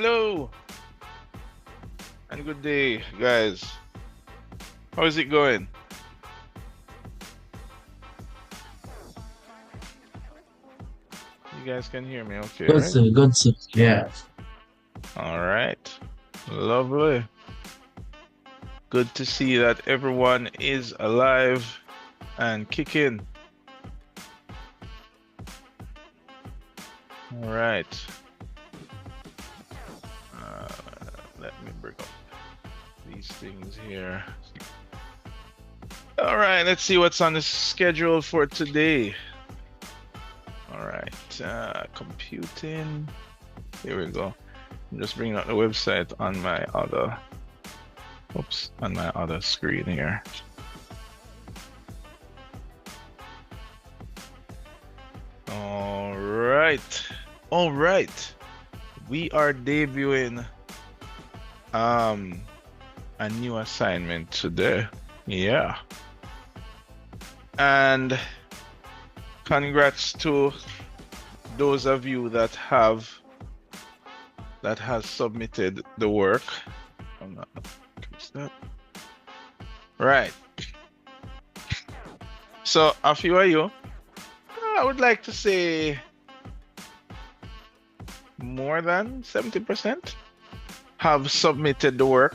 Hello and good day, guys. How is it going? You guys can hear me okay, Good right? sir, good sir. Yeah. All right. Lovely. Good to see that everyone is alive and kicking. All right. Uh, Let me bring up these things here. All right, let's see what's on the schedule for today. All right, computing. Here we go. I'm just bringing up the website on my other, on my other screen here. All right. All right. We are debuting a new assignment today. Yeah. And congrats to those of you that has submitted the work. I'm not that. Right. So a few of you, I would like to say more than 70% have submitted the work.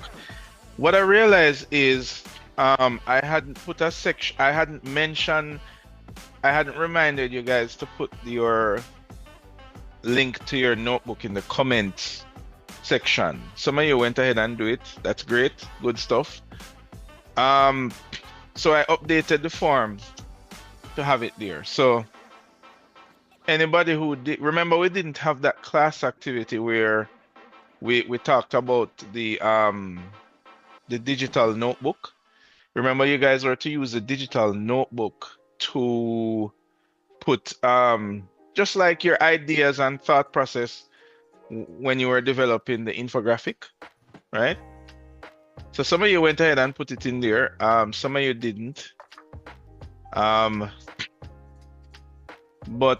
What I realized is I hadn't put a section, I hadn't reminded you guys to put your link to your notebook in the comments section. Some of you went ahead and do it. That's great. Good stuff. So I updated the form to have it there. So anybody who did, remember we didn't have that class activity where we talked about the digital notebook. Remember you guys were to use the digital notebook to put just like your ideas and thought process when you were developing the infographic, right? So some of you went ahead and put it in there. Some of you didn't. But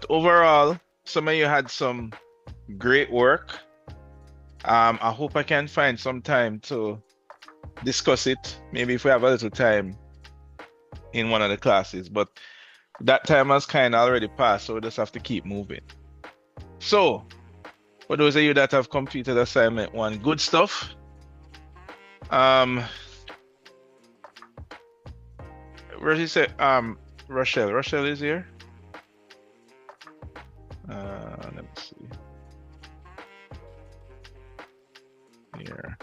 overall, some of you had some great work. I hope I can find some time to discuss it. Maybe if we have a little time in one of the classes, but that time has kind of already passed, so we just have to keep moving. So, for those of you that have completed assignment one, good stuff. Where did you say? Rochelle. Rochelle is here. Let me see. Here.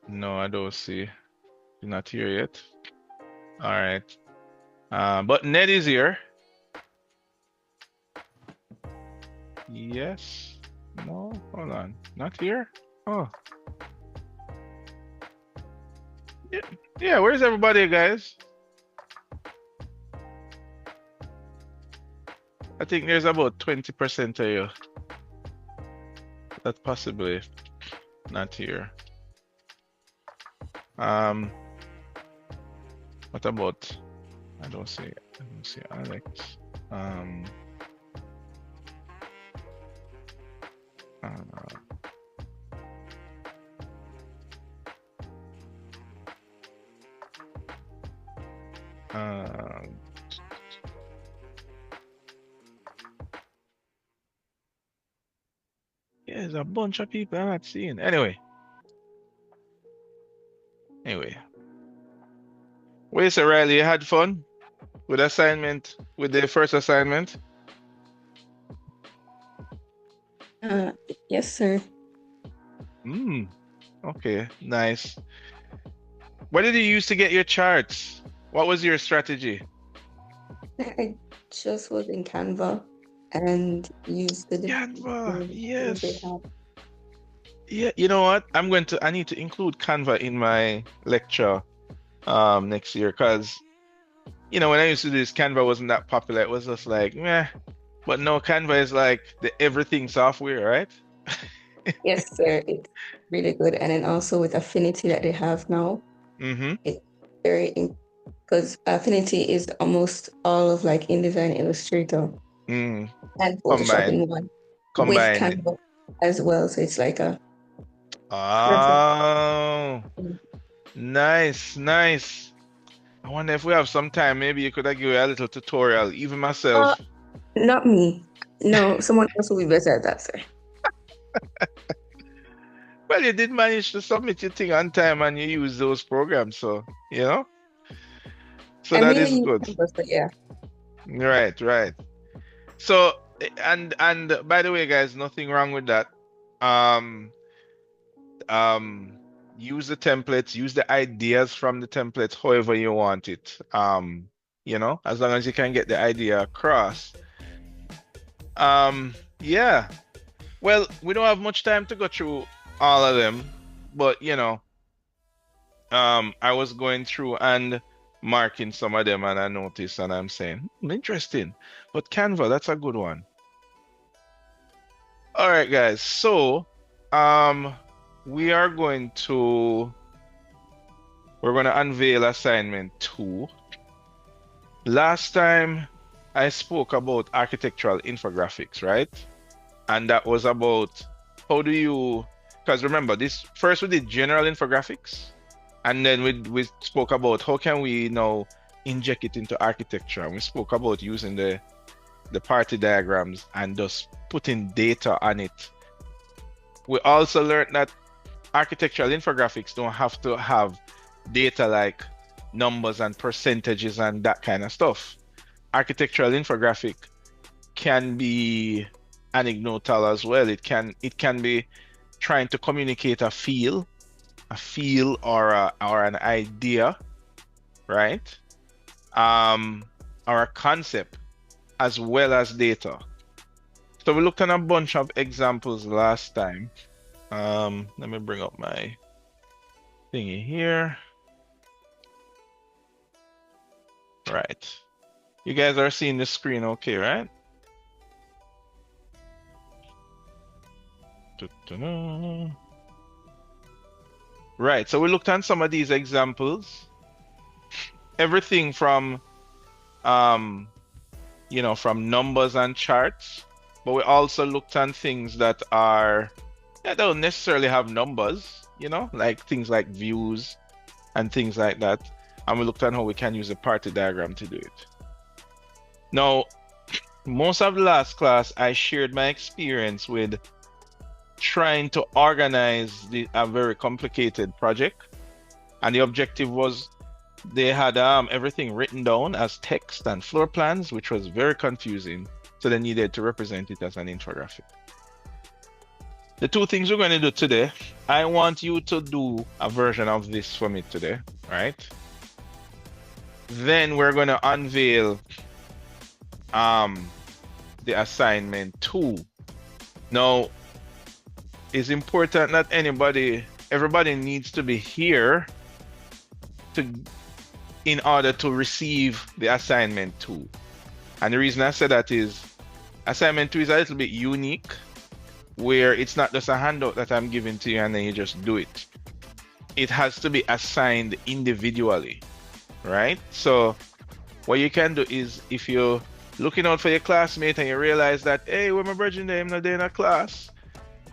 No, I don't see. You're not here yet. All right. But Ned is here. Yes. No, hold on. Not here? Oh. Yeah, yeah, where's everybody, guys? I think there's about 20% of you that possibly not here. What about, I don't see Alex. Yeah, there's a bunch of people I'm not seeing. Anyway, wait, so Riley, you had fun with the first assignment? Yes, sir. Okay, nice. What did you use to get your charts? What was your strategy? I just was in Canva and used the Canva, different things they yes. have. Yeah, you know what? I need to include Canva in my lecture next year because when I used to do this, Canva wasn't that popular. It was just like, meh. But no, Canva is like the everything software, right? Yes, sir. It's really good. And then also with Affinity that they have now, it's very, because Affinity is almost all of like InDesign Illustrator. Mm. and Photoshop Combine. in one with Combined. Canva as well. So it's like a perfect. Oh, nice, nice. I wonder if we have some time, maybe you could give you a little tutorial, even Uh, myself. Not me. No, someone else will be better at that, sir. Well, you did manage to submit your thing on time and you use those programs, so so I that mainly is use good. Canvas, but yeah. Right, right. So, and by the way, guys, nothing wrong with that. Um, um, use the templates, use the ideas from the templates however you want it. As long as you can get the idea across. Yeah. Well, we don't have much time to go through all of them, but I was going through and marking some of them, and I noticed, and I'm saying, interesting. But Canva, that's a good one. All right, guys. So, um, we are we're going to unveil assignment 2. Last time I spoke about architectural infographics, right? And that was about how do you, because remember, this first we did general infographics, and then we spoke about how can we now inject it into architecture. And we spoke about using the party diagrams and just putting data on it. We also learned that architectural infographics don't have to have data like numbers and percentages and that kind of stuff. Architectural infographic can be anecdotal as well. It can be trying to communicate a feel or an idea, right? Or a concept as well as data. So we looked at a bunch of examples last time. Let me bring up my thingy here. Right. You guys are seeing the screen okay, right? Right, so we looked at some of these examples. Everything from from numbers and charts, but we also looked at things that don't necessarily have numbers, like things like views and things like that. And we looked at how we can use a party diagram to do it. Now, most of the last class, I shared my experience with trying to organize a very complicated project. And the objective was they had everything written down as text and floor plans, which was very confusing. So they needed to represent it as an infographic. The two things we're going to do today, I want you to do a version of this for me today, right? Then we're going to unveil the assignment 2. Now, it's important that everybody needs to be here in order to receive the assignment 2. And the reason I say that is assignment 2 is a little bit unique, where it's not just a handout that I'm giving to you and then you just do it. It has to be assigned individually, right? So what you can do is, if you're looking out for your classmate and you realize that, hey, where my virgin day, I'm not in a class,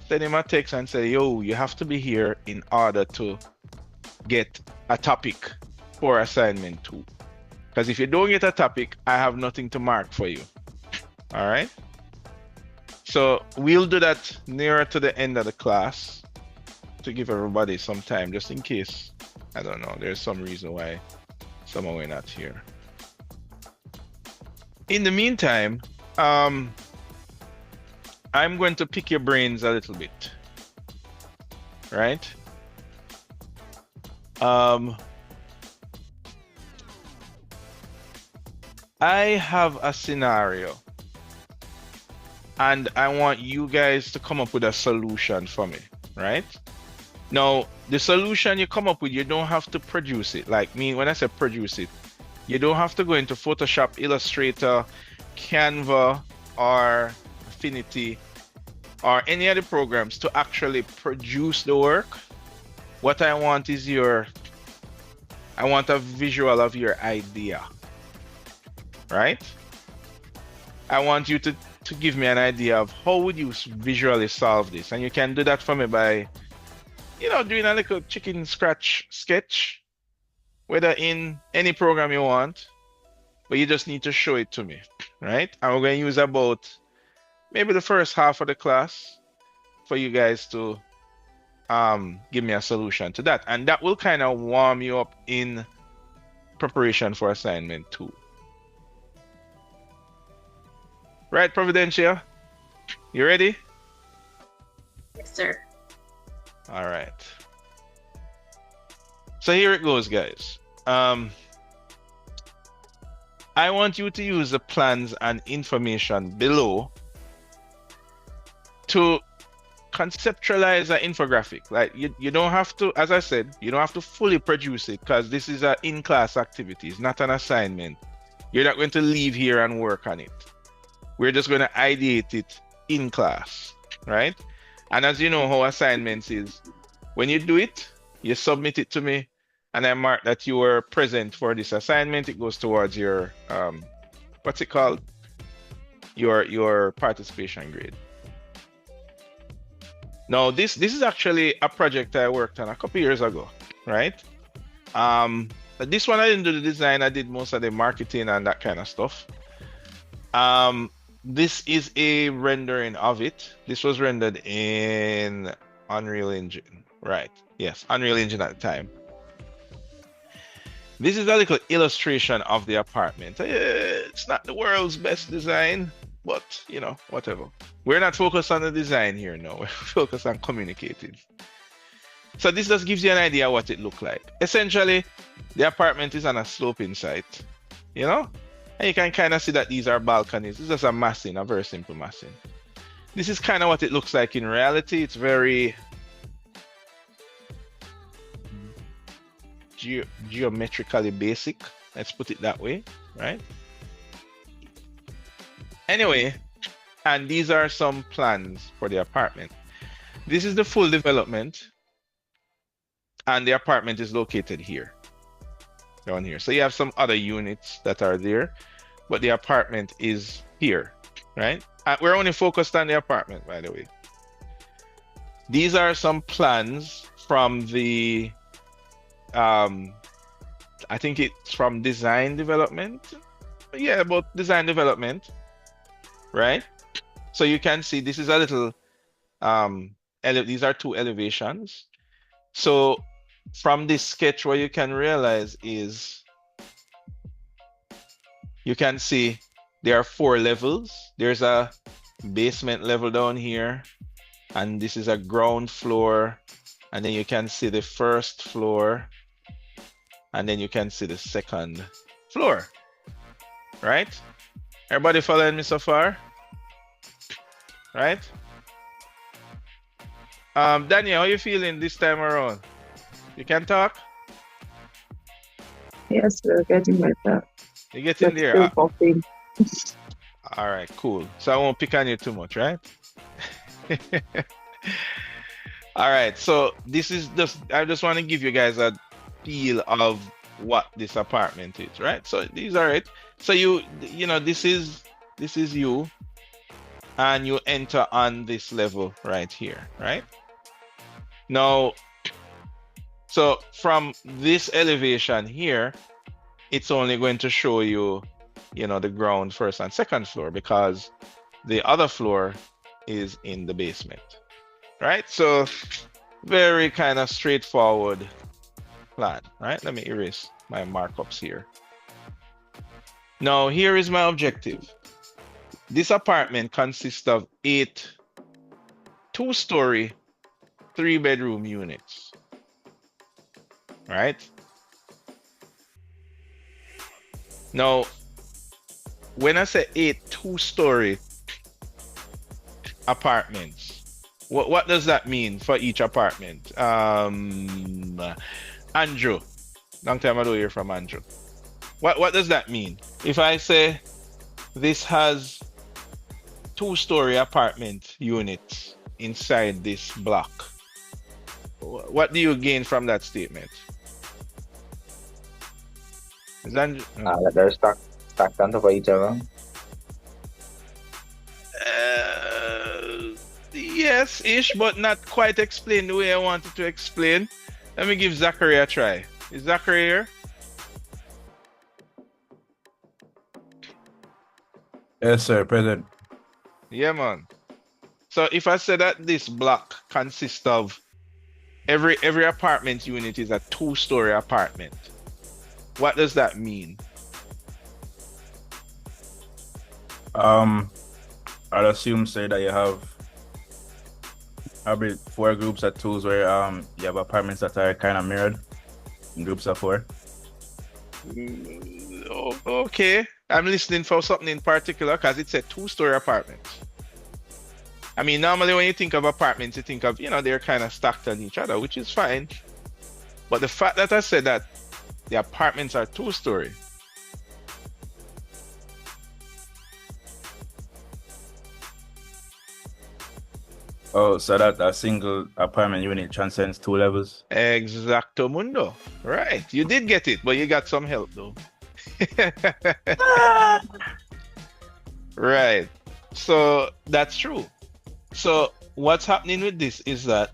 send him a text and say, yo, you have to be here in order to get a topic for assignment 2. Because if you don't get a topic, I have nothing to mark for you. All right? So we'll do that nearer to the end of the class to give everybody some time, just in case, I don't know, there's some reason why some of you are not here. In the meantime, I'm going to pick your brains a little bit, right? I have a scenario and I want you guys to come up with a solution for me, right? Now, the solution you come up with, you don't have to produce it. Like me, when I say produce it, you don't have to go into Photoshop, Illustrator, Canva, or Affinity, or any other programs to actually produce the work. What I want is I want a visual of your idea, right? I want you to give me an idea of how would you visually solve this. And you can do that for me by, doing a little chicken scratch sketch, whether in any program you want, but you just need to show it to me, right? And we're going to use about maybe the first half of the class for you guys to give me a solution to that. And that will kind of warm you up in preparation for assignment 2. Right, Providencia? You ready? Yes, sir. All right. So here it goes, guys. I want you to use the plans and information below to conceptualize an infographic. Like you don't have to, as I said, you don't have to fully produce it because this is an in-class activity. It's not an assignment. You're not going to leave here and work on it. We're just going to ideate it in class, right? And as you know how assignments is, when you do it, you submit it to me, and I mark that you were present for this assignment. It goes towards your, what's it called? Your participation grade. Now, this is actually a project I worked on a couple years ago, right? This one I didn't do the design. I did most of the marketing and that kind of stuff. This is a rendering of it. This was rendered in Unreal Engine, right? Yes, Unreal Engine at the time. This is a little illustration of the apartment. It's not the world's best design, but whatever. We're not focused on the design here, no. We're focused on communicating. So this just gives you an idea what it looked like. Essentially, the apartment is on a sloping site, and you can kind of see that these are balconies. This is just a massing, a very simple massing. This is kind of what it looks like in reality. It's very geometrically basic. Let's put it that way, right? Anyway, and these are some plans for the apartment. This is the full development, and the apartment is located here, down here. So you have some other units that are there, but the apartment is here, right? We're only focused on the apartment, by the way. These are some plans from the, I think it's from design development. Yeah, about design development, right? So you can see this is a little, these are 2 elevations. So from this sketch, what you can realize is you can see there are 4 levels. There's a basement level down here, and this is a ground floor, and then you can see the first floor, and then you can see the second floor, right? Everybody following me so far? Right? Daniel, how you feeling this time around? You can talk? Yes, we're getting better. You getting there? All right, cool. So I won't pick on you too much, right? All right, so this is just, I just want to give you guys a feel of what this apartment is, right? So these are it. So this is you, and you enter on this level right here, right? Now, so from this elevation here, it's only going to show you, the ground, first and second floor, because the other floor is in the basement, right? So very kind of straightforward plan, right? Let me erase my markups here. Now, here is my objective. This apartment consists of 8 2-story, 3-bedroom units, right? Now, when I say 8 2-story apartments, what does that mean for each apartment? Andrew, long time I don't hear from Andrew. What does that mean? If I say this has 2-story apartment units inside this block, what do you gain from that statement? Is that, they're stacked on top of each other. Yes, ish, but not quite explained the way I wanted to explain. Let me give Zachary a try. Is Zachary here? Yes, sir, present. Yeah, man. So if I say that this block consists of every apartment unit is a two-story apartment, what does that mean? I'd assume, say that you have probably 4 groups of 2s where you have apartments that are kind of mirrored in groups of 4. Okay, I'm listening for something in particular because it's a two-story apartment. I mean, normally when you think of apartments, you think of, they're kind of stacked on each other, which is fine. But the fact that I said that the apartments are two-story. Oh, so that a single apartment unit transcends 2 levels? Exacto mundo. Right. You did get it, but you got some help though. Right. So that's true. So what's happening with this is that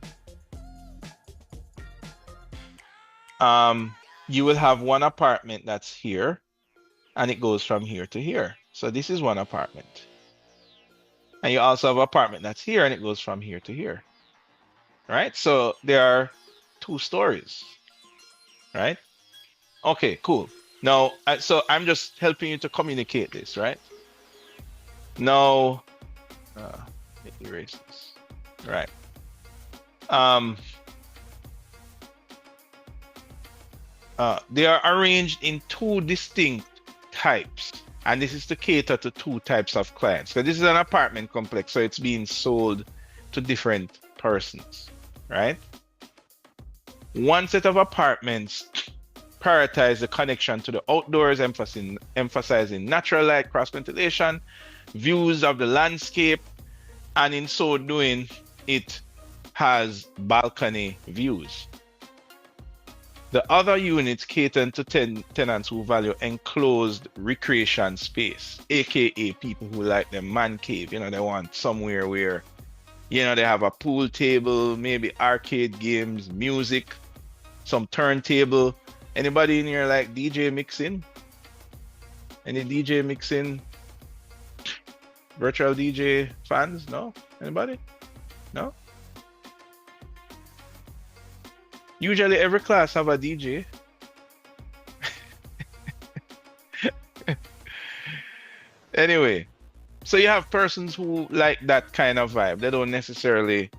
you will have one apartment that's here and it goes from here to here. So this is one apartment. And you also have an apartment that's here and it goes from here to here. Right? So there are 2 stories. Right? Okay, cool. Now, so I'm just helping you to communicate this, right? Now, let me erase this. Right. They are arranged in 2 distinct types. And this is to cater to 2 types of clients. So this is an apartment complex, so it's being sold to different persons, right? One set of apartments prioritize the connection to the outdoors, emphasizing natural light, cross ventilation, views of the landscape, and in so doing, it has balcony views. The other units cater to tenants who value enclosed recreation space, aka people who like the man cave. They want somewhere where, they have a pool table, maybe arcade games, music, some turntable. Anybody in here like DJ mixing? Any DJ mixing? Virtual DJ fans? No? Anybody? No? Usually every class have a DJ. Anyway, so you have persons who like that kind of vibe. They don't necessarily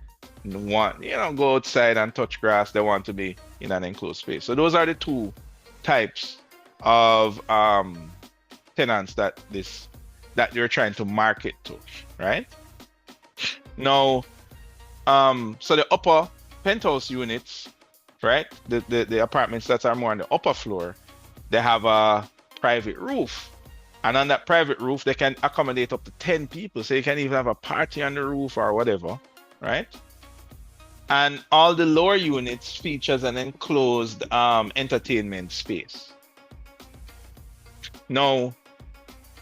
want, go outside and touch grass. They want to be in an enclosed space. So those are the 2 types of tenants that you're trying to market to, right? Now, so the upper penthouse units, right? The apartments that are more on the upper floor, they have a private roof. And on that private roof, they can accommodate up to 10 people. So you can even have a party on the roof or whatever, right? And all the lower units features an enclosed entertainment space. Now,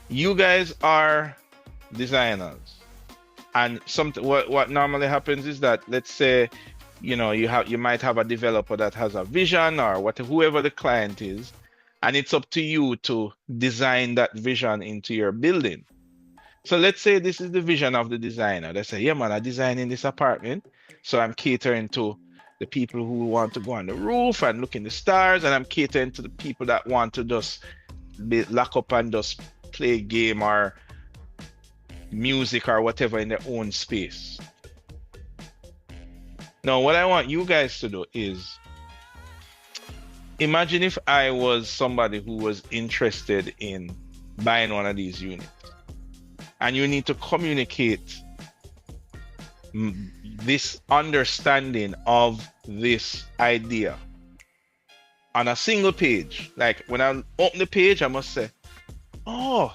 you guys are designers. And what normally happens is that, let's say, you might have a developer that has a vision or whoever the client is, and it's up to you to design that vision into your building. So let's say this is the vision of the designer. They say, yeah, man, I'm designing this apartment, so I'm catering to the people who want to go on the roof and look in the stars, and I'm catering to the people that want to just be lock up and just play game or music or whatever in their own space. Now, what I want you guys to do is imagine if I was somebody who was interested in buying one of these units, and you need to communicate this understanding of this idea on a single page. Like when I open the page, I must say, oh,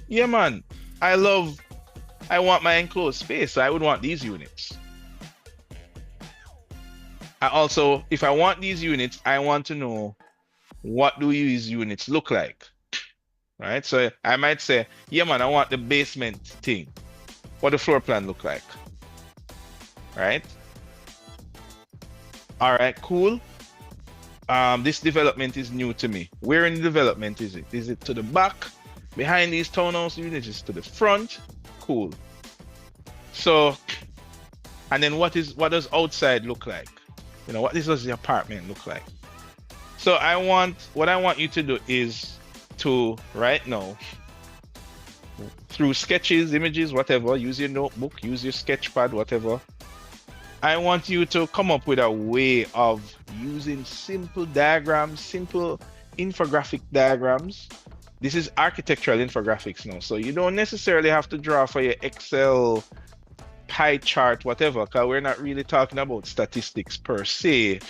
yeah, man, I want my enclosed space, so I would want these units. I also, if I want these units, I want to know what do these units look like, right? So I might say, yeah, man, I want the basement thing. What the floor plan look like? right? All right, cool. This development is new to me. Where in the development is it? Is it to the back, behind these townhouse units? Is it to the front? Cool. So, and then what does outside look like? You know, what does the apartment look like? So what I want you to do is to right now, through sketches, images, whatever, use your notebook, use your sketch pad, whatever. I want you to come up with a way of using simple diagrams, simple infographic diagrams. This is architectural infographics now. So you don't necessarily have to draw for your Excel pie chart, whatever, because we're not really talking about statistics per se.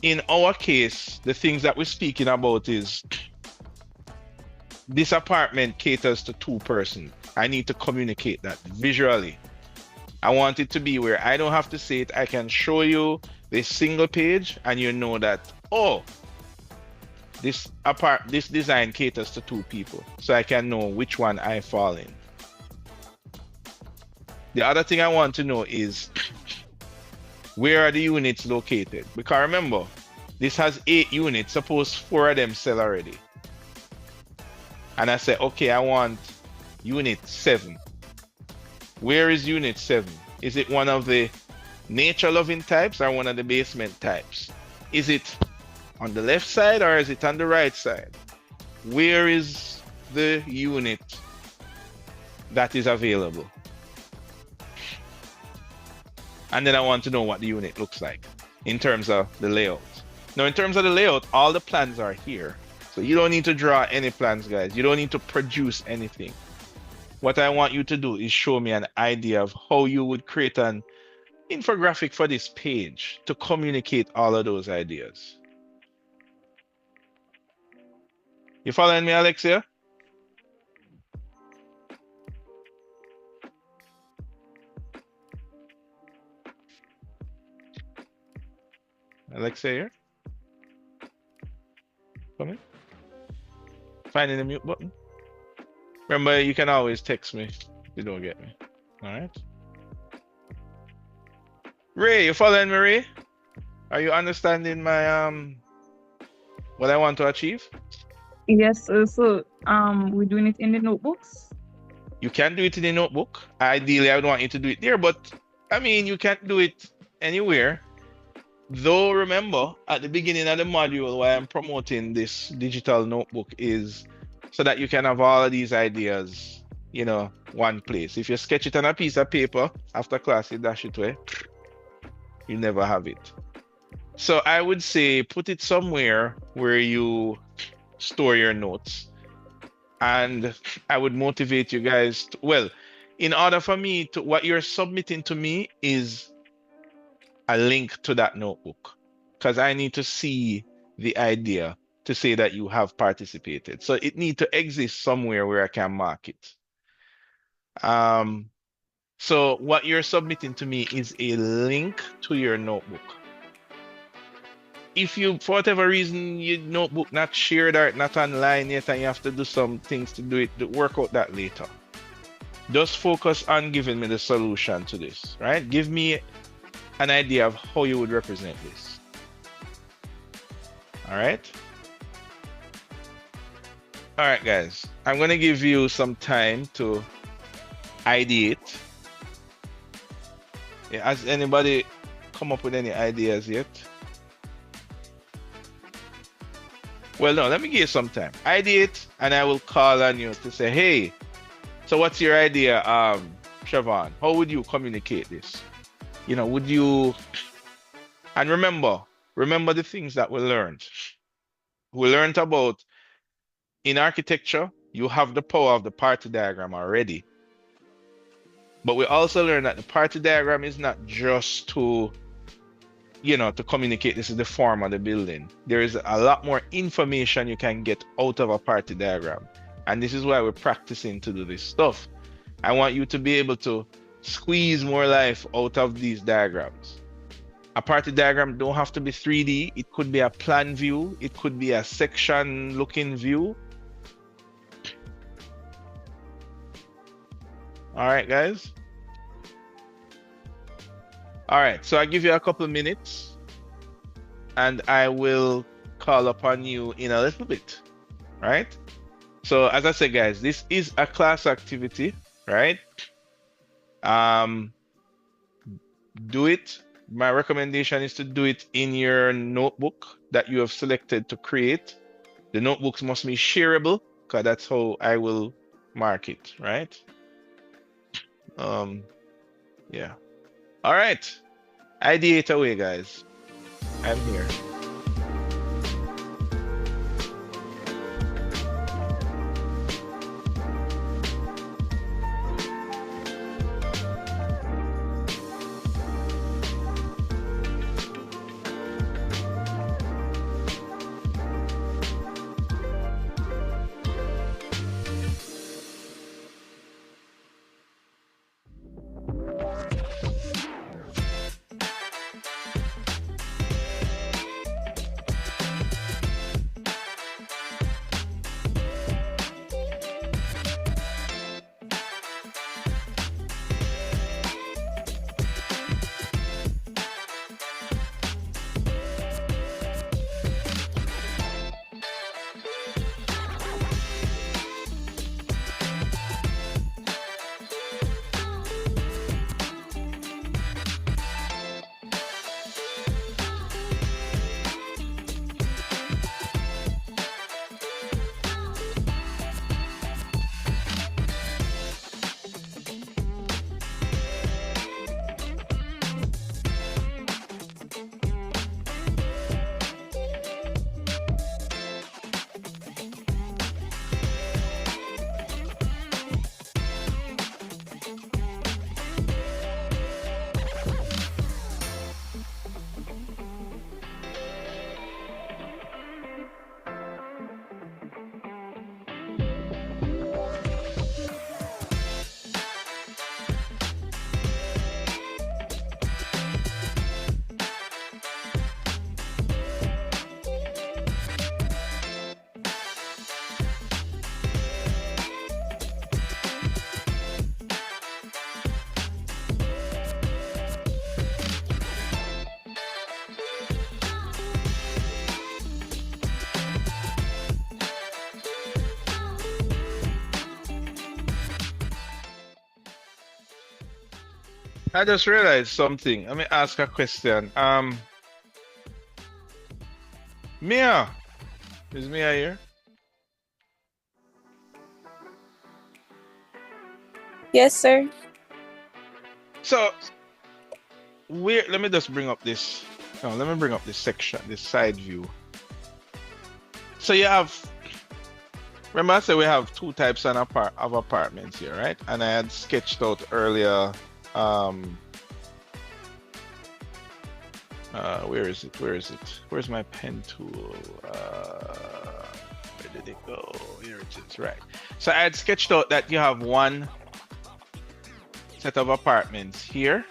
In our case, the things that we're speaking about is this apartment caters to 2 persons. I need to communicate that visually. I want it to be where I don't have to say it. I can show you this single page and you know that, oh, this design caters to 2 people. So I can know which one I fall in. The other thing I want to know is where are the units located? Because remember, this has 8 units. Suppose 4 of them sell already. And I say, okay, I want unit 7. Where is unit 7? Is it one of the nature-loving types or one of the basement types? Is it on the left side or is it on the right side? Where is the unit that is available? And then I want to know what the unit looks like in terms of the layout. Now, in terms of the layout, all the plans are here. So you don't need to draw any plans, guys. You don't need to produce anything. What I want you to do is show me an idea of how you would create an infographic for this page to communicate all of those ideas. You following me, Alexia? Alexia here? Come in. Finding the mute button. Remember, you can always text me if you don't get me. All right. Ray, you following me, Ray? Are you understanding my what I want to achieve? Yes, so we're doing it in the notebooks. You can do it in the notebook. Ideally, I would want you to do it there, but I mean, you can't do it anywhere. Though, remember, at the beginning of the module, why I'm promoting this digital notebook is so that you can have all of these ideas, you know, one place. If you sketch it on a piece of paper after class, you dash it away, you never have it. So I would say put it somewhere where you store your notes. And I would motivate you guys to, well, in order for me to, what you're submitting to me is a link to that notebook, because I need to see the idea to say that you have participated. So it needs to exist somewhere where I can mark it. So what you're submitting to me is a link to your notebook. If you, for whatever reason, your notebook not shared or not online yet and you have to do some things to do it, work out that later. Just focus on giving me the solution to this, right? Give me an idea of how you would represent this. All right? All right, guys. I'm going to give you some time to ideate. Yeah, has anybody come up with any ideas yet? Well, no, let me give you some time. Ideate, and I will call on you to say, hey, so what's your idea, Siobhan? How would you communicate this? You know, would you, and remember the things that we learned. We learned about, in architecture, you have the power of the party diagram already. But we also learned that the party diagram is not just to, you know, to communicate this is the form of the building. There is a lot more information you can get out of a party diagram. And this is why we're practicing to do this stuff. I want you to be able to squeeze more life out of these diagrams. A party diagram don't have to be 3D. It could be a plan view. It could be a section looking view. All right, guys. All right, so I give you a couple of minutes and I will call upon you in a little bit, right? So as I said, guys, this is a class activity, right? Do it. My recommendation is to do it in your notebook that you have selected to create. The notebooks must be shareable because that's how I will mark it, right? Yeah. All right. Ideate away, guys. I'm here. I just realized something. Let me ask a question. Mia, is Mia here? Yes, sir. So, let me just bring up this. No, let me bring up this section, this side view. So you have, remember I said we have two types of apartments here, right? And I had sketched out earlier. Where is it? Where is it? Where's my pen tool? Where did it go? Here it is, right. So I had sketched out that you have one set of apartments here.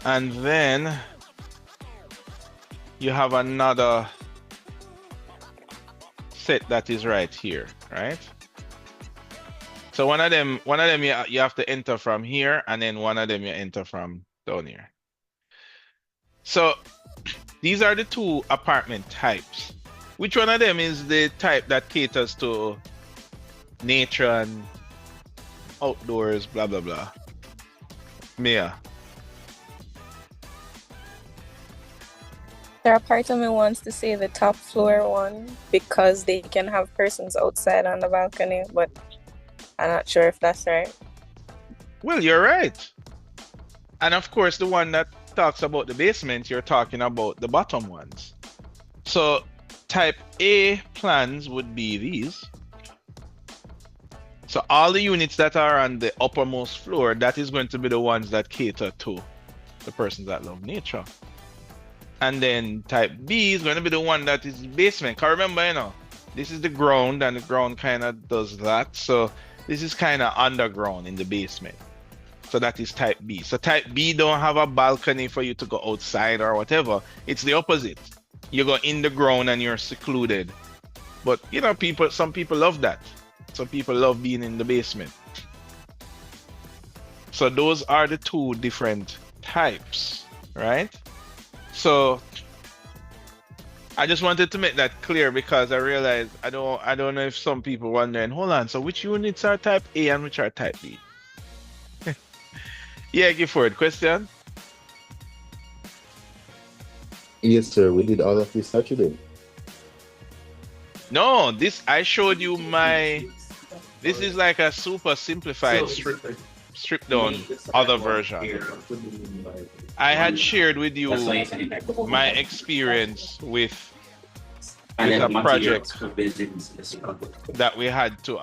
And then you have another set that is right here, right? So one of them you have to enter from here, and then one of them you enter from down here. So these are the two apartment types. Which one of them is the type that caters to nature and outdoors, blah, blah, blah? Mia. Their apartment wants to say the top floor one because they can have persons outside on the balcony, but I'm not sure if that's right. Well, you're right. And of course, the one that talks about the basement, you're talking about the bottom ones. So type A plans would be these. So all the units that are on the uppermost floor, that is going to be the ones that cater to the persons that love nature. And then type B is going to be the one that is basement. Because remember, you know, this is the ground, and the ground kind of does that. So this is kind of underground in the basement. So that is type B. So type B don't have a balcony for you to go outside or whatever. It's the opposite. You go in the ground and you're secluded. But you know, some people love that. Some people love being in the basement. So those are the two different types, right? So I just wanted to make that clear because I realized I don't know if some people wondering, hold on, so which units are type A and which are type B? Yeah, give forward. Question? Yes, sir. We did all of this Saturday. No, this I showed you this is like a super simplified stripped down other version. I had shared with you my experience with a project that we had to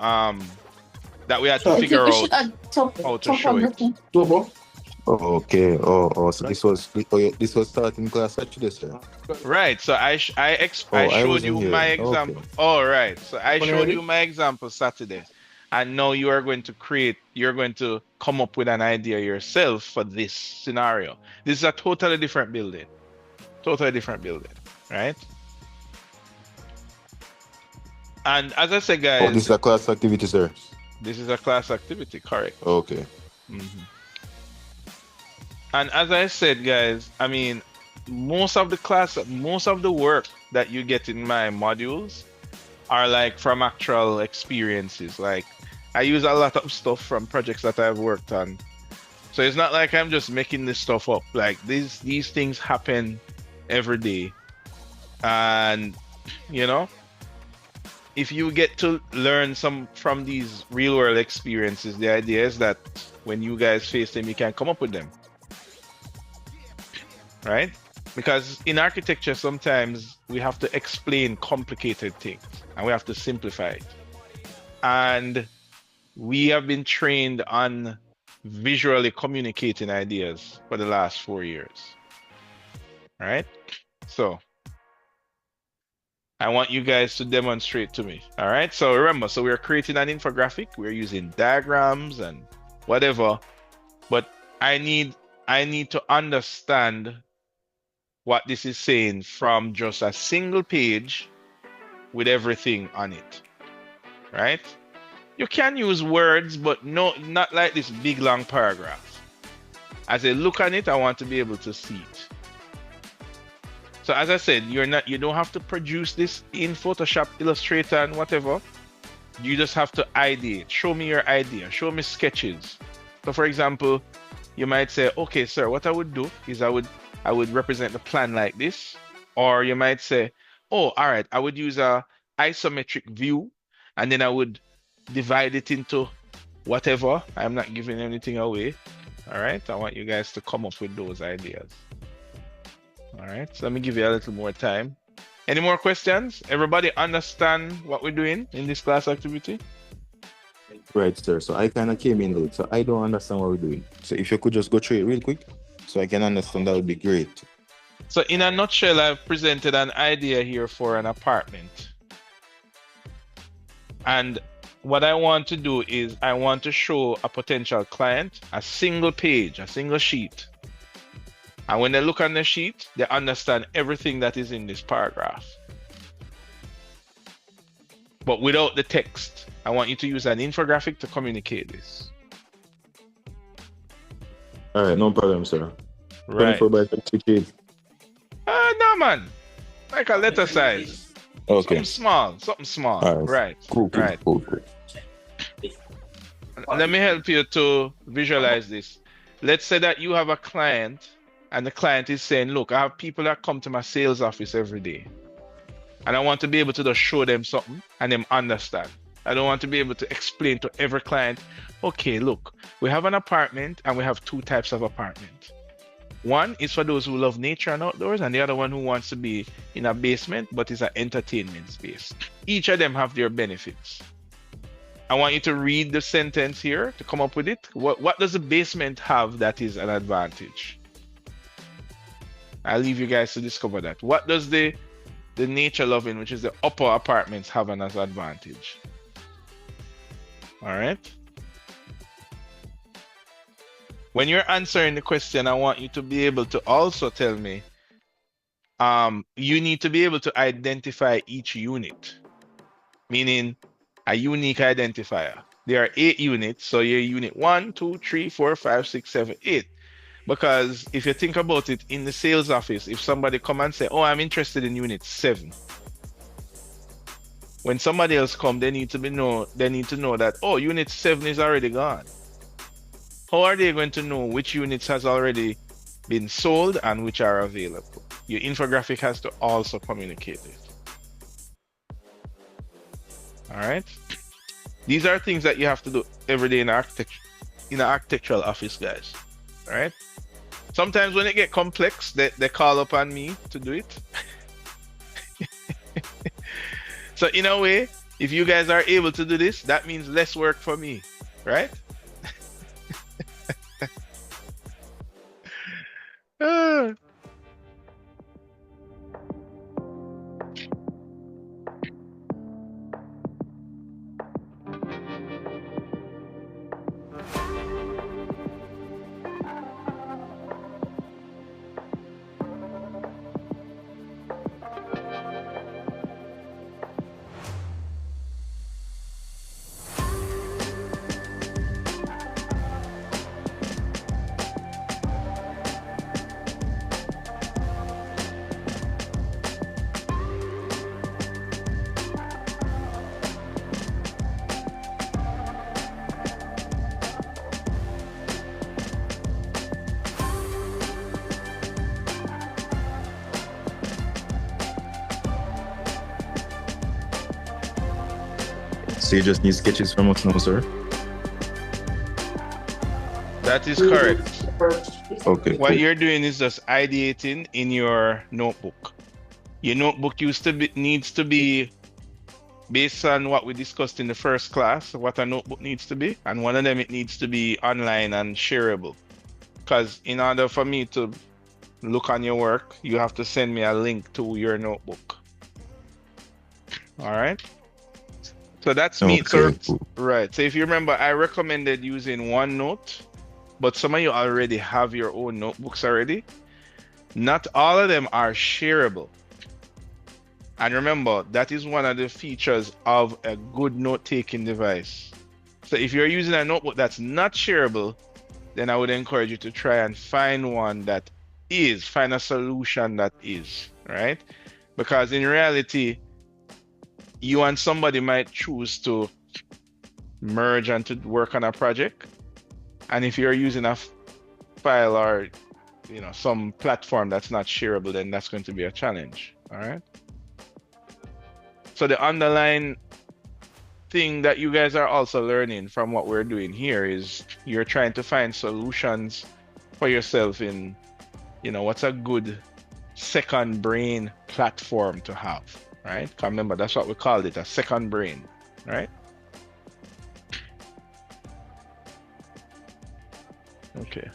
figure out how to show it. Okay. So this was starting class Saturday, sir. Right. So I showed you my example. Okay. All right. So I showed you my example Saturday. And now you're going to come up with an idea yourself for this scenario. This is a totally different building. Right? And as I said, guys. This is a class activity, sir. This is a class activity, correct. Okay. Mm-hmm. And as I said, guys, I mean, most of the work that you get in my modules are like from actual experiences. Like I use a lot of stuff from projects that I've worked on. So it's not like I'm just making this stuff up. Like these things happen every day. And you know, if you get to learn some from these real world experiences, the idea is that when you guys face them, you can come up with them. Right? Because in architecture, sometimes we have to explain complicated things and we have to simplify it. And we have been trained on visually communicating ideas for the last 4 years. All right? So I want you guys to demonstrate to me. All right? So remember, so we're creating an infographic. We're using diagrams and whatever. But I need to understand what this is saying from just a single page with everything on it, right? You can use words, but not like this big long paragraph. As I look on it, I want to be able to see it. So as I said, you don't have to produce this in Photoshop, Illustrator, and whatever. You just have to ideate. Show me your idea. Show me sketches. So for example, you might say, okay, sir, what I would do is I would represent the plan like this. Or you might say, oh, all right, I would use a isometric view and then I would divide it into whatever. I'm not giving anything away. All right, I want you guys to come up with those ideas. All right, so let me give you a little more time. Any more questions? Everybody understand what we're doing in this class activity? Right, sir. So I kind of came in late, so I don't understand what we're doing. So if you could just go through it real quick, so I can understand, that would be great. So in a nutshell, I've presented an idea here for an apartment. And what I want to do is I want to show a potential client a single page, a single sheet. And when they look on the sheet, they understand everything that is in this paragraph. But without the text, I want you to use an infographic to communicate this. All right, no problem, sir. Right. 24 by 32. No, man. Like a letter size. Okay. Something small. All right. Right. Cool. Right. Cool. Let me help you to visualize this. Let's say that you have a client and the client is saying, look, I have people that come to my sales office every day. And I want to be able to just show them something and them understand. I don't want to be able to explain to every client, okay, look, we have an apartment and we have two types of apartment. One is for those who love nature and outdoors, and the other one who wants to be in a basement, but is an entertainment space. Each of them have their benefits. I want you to read the sentence here to come up with it. What does the basement have that is an advantage? I'll leave you guys to discover that. What does the nature loving, which is the upper apartments, have as advantage? All right. When you're answering the question, I want you to be able to also tell me, you need to be able to identify each unit, meaning a unique identifier. There are 8 units. So you're unit 1, 2, 3, 4, 5, 6, 7, 8. Because if you think about it in the sales office, if somebody come and say, oh, I'm interested in unit 7, when somebody else come, they need to know that, oh, unit 7 is already gone. How are they going to know which units has already been sold and which are available? Your infographic has to also communicate it. All right. These are things that you have to do every day in an architectural office, guys. All right. Sometimes when it get complex, they call upon me to do it. So in a way, if you guys are able to do this, that means less work for me, right? So you just need sketches from us now, sir? That is correct. Okay. What cool. you're doing is just ideating in your notebook. Your notebook needs to be based on what we discussed in the first class, what a notebook needs to be. And one of them, it needs to be online and shareable. Because in order for me to look on your work, you have to send me a link to your notebook. All right. So that's me. Okay, So, cool. right. So if you remember, I recommended using OneNote, but some of you already have your own notebooks already. Not all of them are shareable. And remember, that is one of the features of a good note-taking device. So if you're using a notebook that's not shareable, then I would encourage you to try and find one that is, find a solution that is, right? Because in reality, you and somebody might choose to merge and to work on a project. And if you're using a file or some platform that's not shareable, then that's going to be a challenge. All right. So the underlying thing that you guys are also learning from what we're doing here is you're trying to find solutions for yourself in, what's a good second brain platform to have, right? Remember, that's what we called it, a second brain, right? Okay.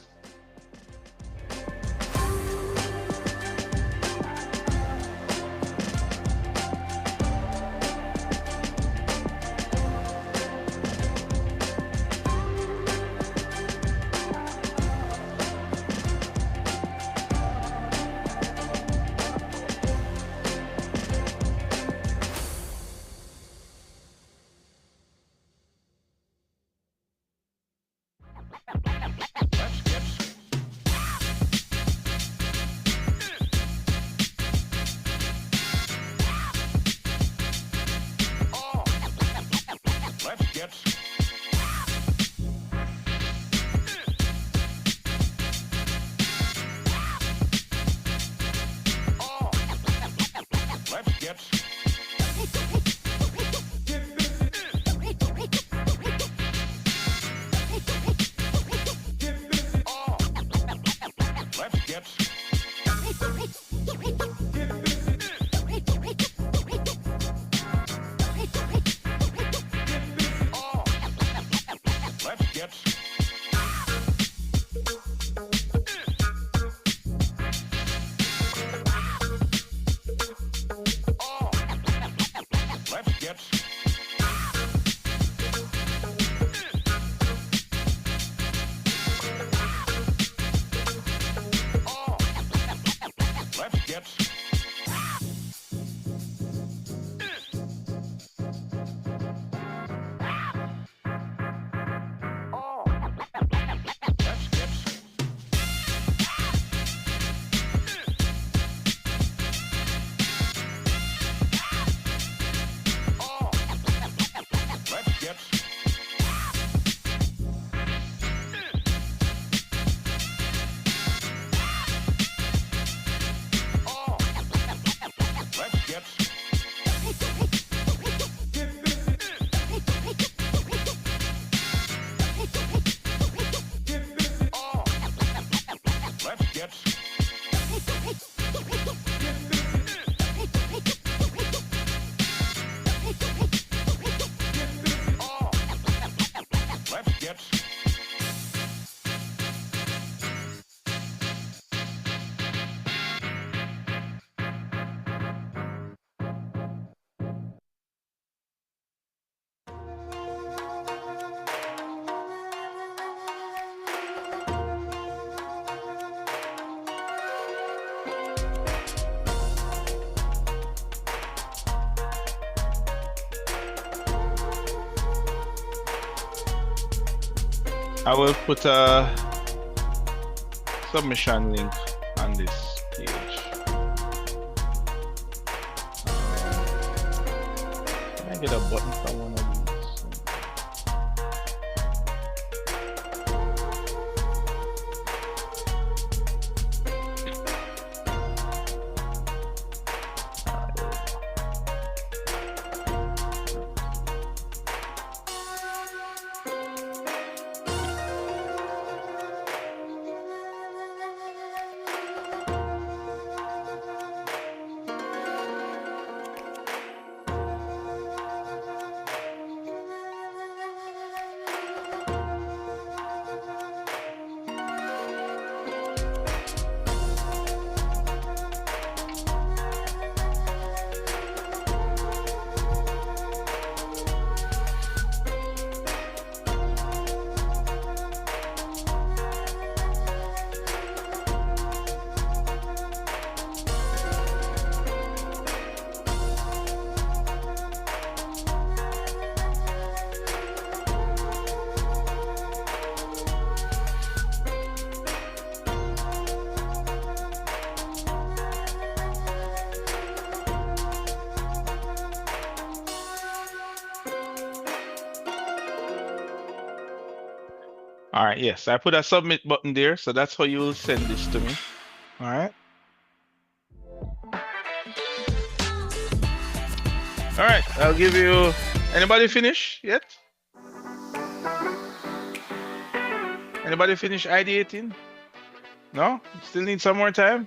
I will put a submission link on this page. Can I get a button for one of these? All right, yes, I put a submit button there, so that's how you will send this to me. All right. All right, I'll give you. Anybody finish yet? Anybody finish ideating? No? Still need some more time?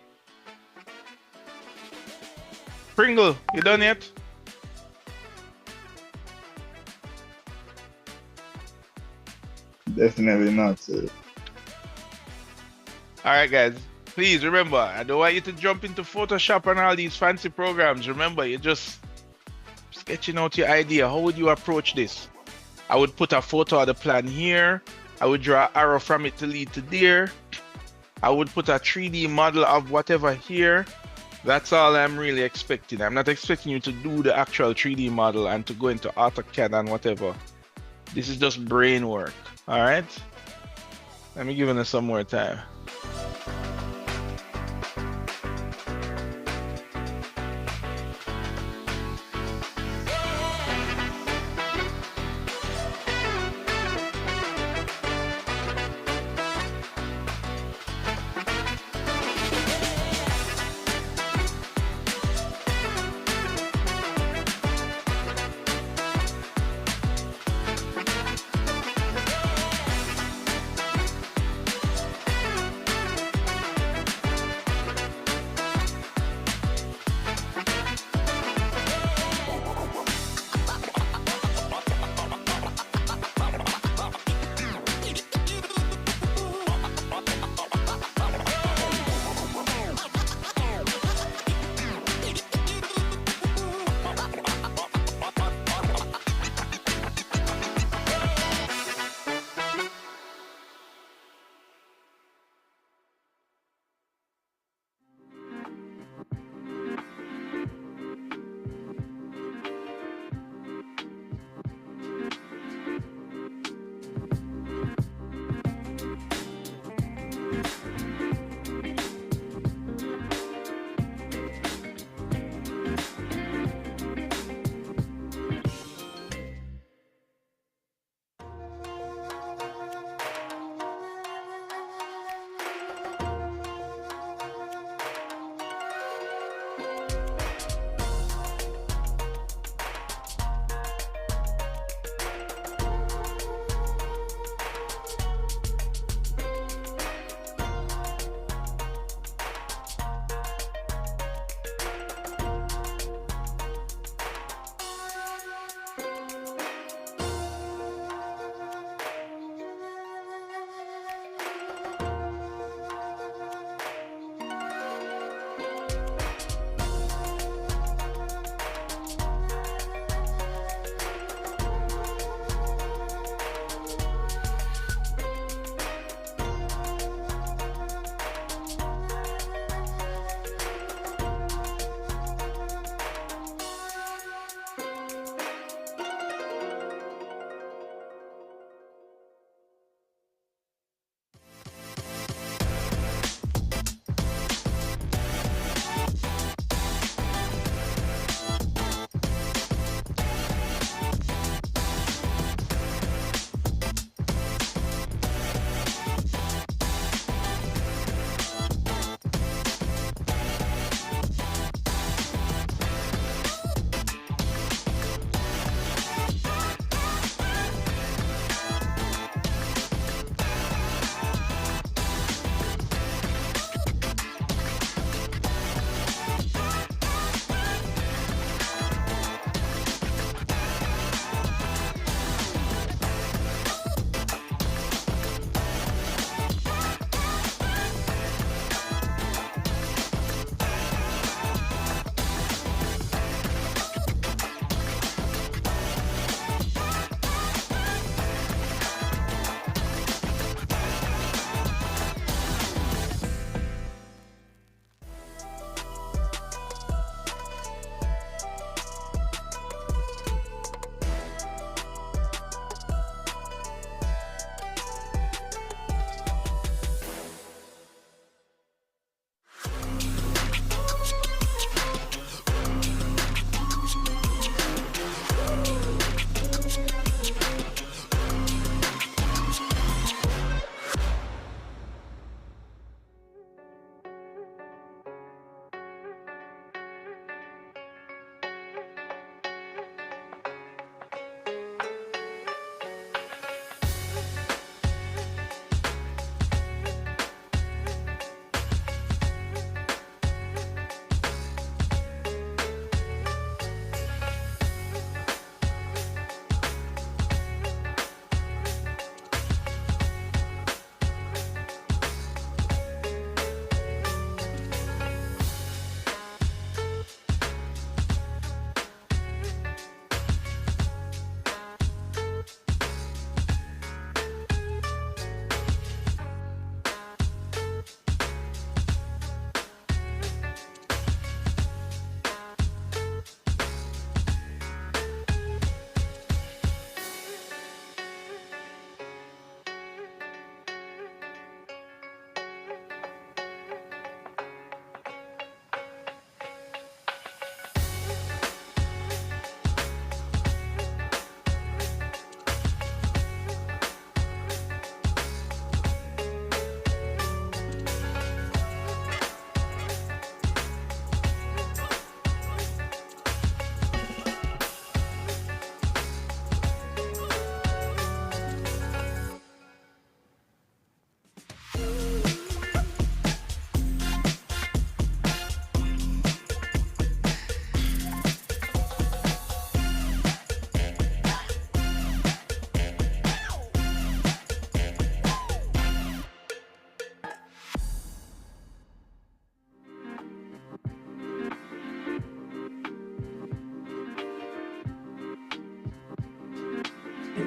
Pringle, you done yet? Definitely not, sir. All right, guys. Please remember, I don't want you to jump into Photoshop and all these fancy programs. Remember, you're just sketching out your idea. How would you approach this? I would put a photo of the plan here. I would draw an arrow from it to lead to there. I would put a 3D model of whatever here. That's all I'm really expecting. I'm not expecting you to do the actual 3D model and to go into AutoCAD and whatever. This is just brain work. All right? Let me give it some more time.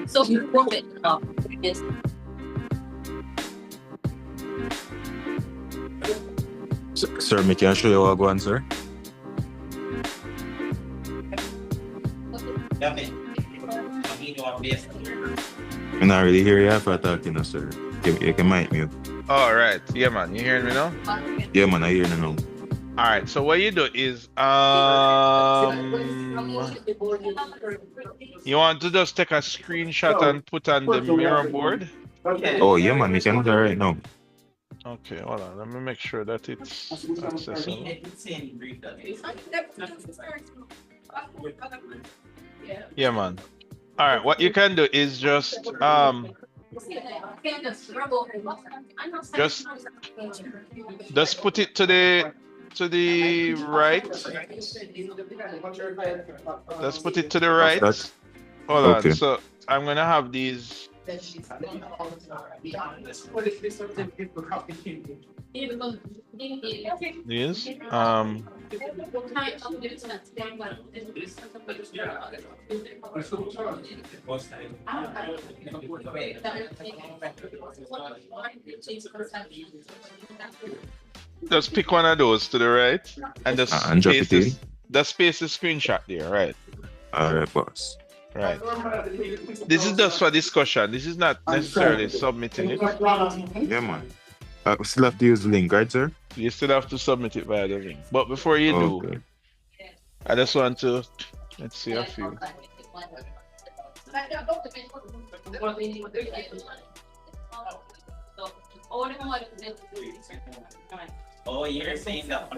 So yes. Sir, me can show you what go on, sir. I'm not really hear you after talking, sir. You can mic mute. All right. Yeah, man. You hearing me now? Yeah, man, I hear you now. All right. So what you do is you want to just take a screenshot and put on the mirror board? Oh, yeah, man, you can do that right now. Okay, hold on. Let me make sure that it's accessible. Yeah, man. All right. What you can do is just put it to the right. Let's put it to the right. Hold on. So I'm gonna have these. These. Just pick one of those to the right and just space the screenshot there, right? All right, boss. Right. This is just for discussion. This is not necessarily submitting it. Yeah, man. We still have to use the link, right, sir? You still have to submit it via the link. But before you do, I just want to, let's see a few. Oh, you're saying that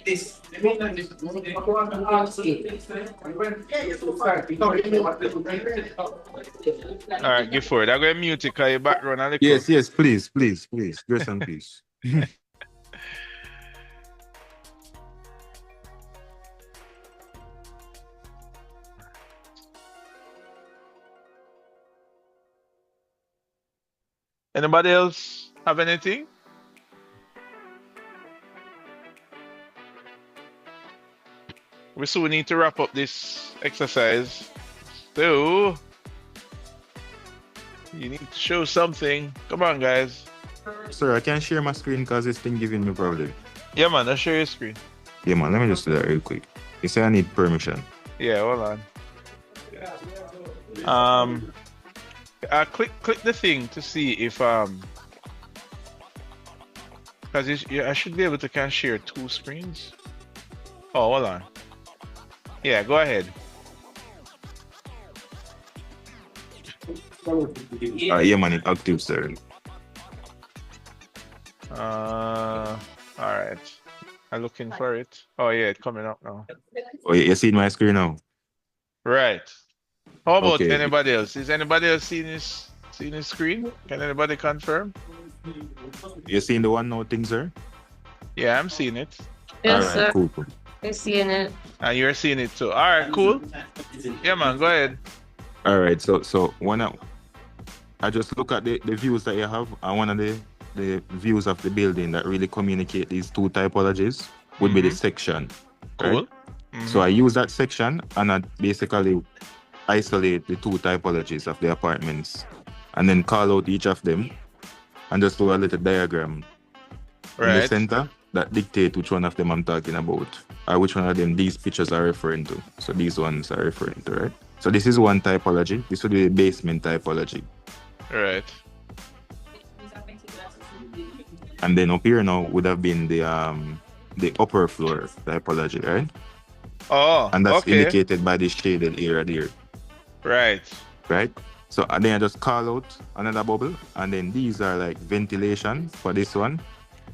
this. All right, give for it. I'm going to mute it because your background. Yes, please. Grace and peace. Anybody else have anything? We soon need to wrap up this exercise. So, you need to show something. Come on, guys. Sir, I can't share my screen because it's been giving me problem. Yeah, man, I'll share your screen. Yeah, man, let me just do that real quick. You say I need permission. Yeah, hold on. Click the thing to see if because I should be able to can share two screens. Oh, hold on. Yeah, go ahead. Yeah, man, it's active, sir. All right. I'm looking for it. Oh yeah, it's coming up now. Oh, you see my screen now? Right. How about anybody else? Is anybody else seeing this screen? Can anybody confirm? You seeing the OneNote thing, sir? Yeah, I'm seeing it. Yes, all right, sir. cool. I'm seeing it. And you're seeing it too. All right, cool. Yeah, man, go ahead. All right, so I just look at the views that you have, and one of the views of the building that really communicate these two typologies would be the section. Cool. Right? So I use that section and I basically isolate the two typologies of the apartments and then call out each of them and just do a little diagram in the center that dictate which one of them I'm talking about or which one of them these pictures are referring to. So these ones are referring to, right? So this is one typology. This would be the basement typology. Right. And then up here now would have been the upper floor typology, right? Oh, and that's indicated by the shaded area there. Right. So and then I just call out another bubble, and then these are like ventilation for this one.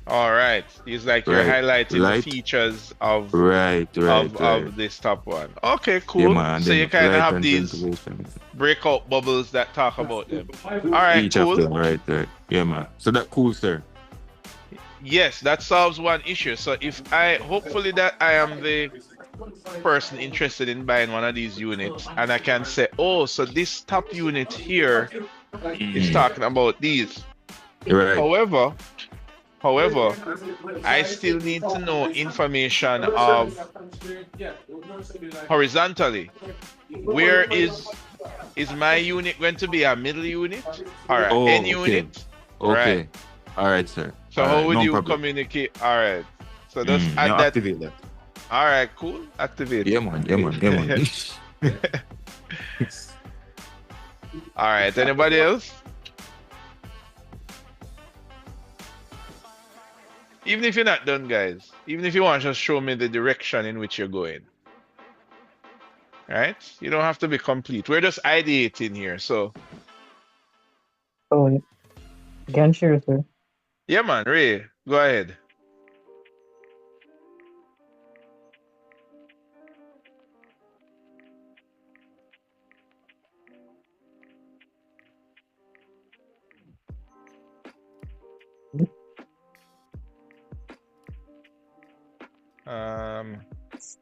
All right. It's like you're highlighting the features of of this top one. Okay, cool. Yeah, so you kind of have these breakout bubbles that talk about them. All right, each cool. of them, right. Yeah, man. So that cool, sir. Yes, that solves one issue. So hopefully that I am the person interested in buying one of these units, and I can say, oh, so this top unit here is talking about these. Right. However, However, I still need to know information of horizontally. Where is my unit going to be a middle unit or an end Oh, okay. unit? Right. Okay. All right, sir. So All how right, would no you problem. communicate? All right. So just add Yeah, that. activate that. All right, cool. Activate Yeah, it. man. Yeah, man. Yeah, man. All right. Anybody else? Even if you're not done, guys. Even if you want to just show me the direction in which you're going. Right? You don't have to be complete. We're just ideating here. So Oh, you can share, sir. yeah, man. Ray, go ahead.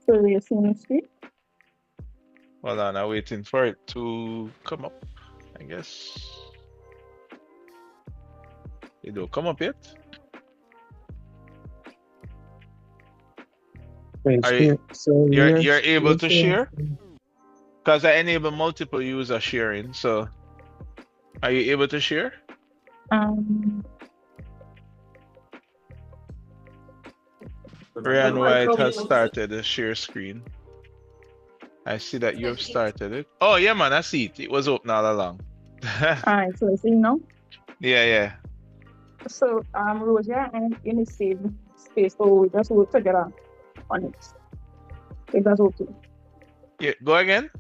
So you see the screen? Hold on, I'm waiting for it to come up, I guess. It don't come up yet. Wait, Are you, so you're able you're to sharing share? screen. Because I enable multiple user sharing. So are you able to share? Um, Ryan White has started a share screen. I see that you have started it. Oh yeah, man, I see it. It was open all along. alright, so you see now? Yeah. So Rosia and in the same space, so we just work together on it. If that's okay. Yeah, go again.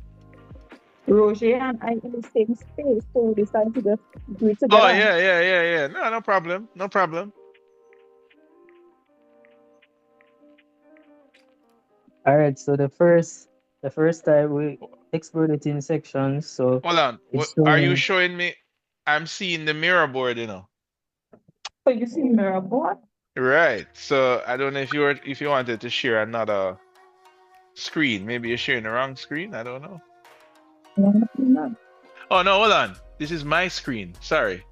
Roger and I in the same space, so we decided to just do it Oh together. yeah. No problem. No problem. All right, so the first time we export it in sections, so Hold on. it's Are you showing. showing me? I'm seeing the mirror board, you know. So you see mirror board? Right. So I don't know if you wanted to share another screen. Maybe you're sharing the wrong screen. I don't know. No. Oh no, hold on. This is my screen. Sorry.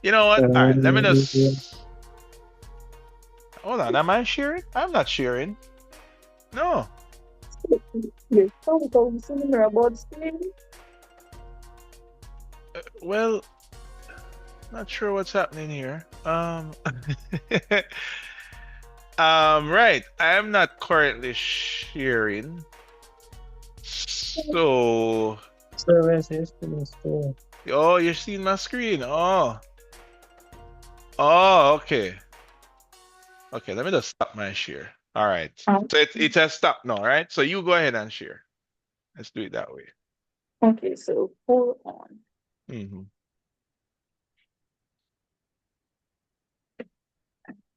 You know what? All right, let me Yeah. just hold on. Am I sharing? I'm not sharing. No. Yes, so we see the mirror board screen. Well, not sure what's happening here. Right. I am not currently sharing. So, So where's your screen? So, oh, you're seeing my screen. Oh, okay. Okay, let me just stop my share. All right. So it has stopped now, right? So you go ahead and share. Let's do it that way. Okay, so hold on.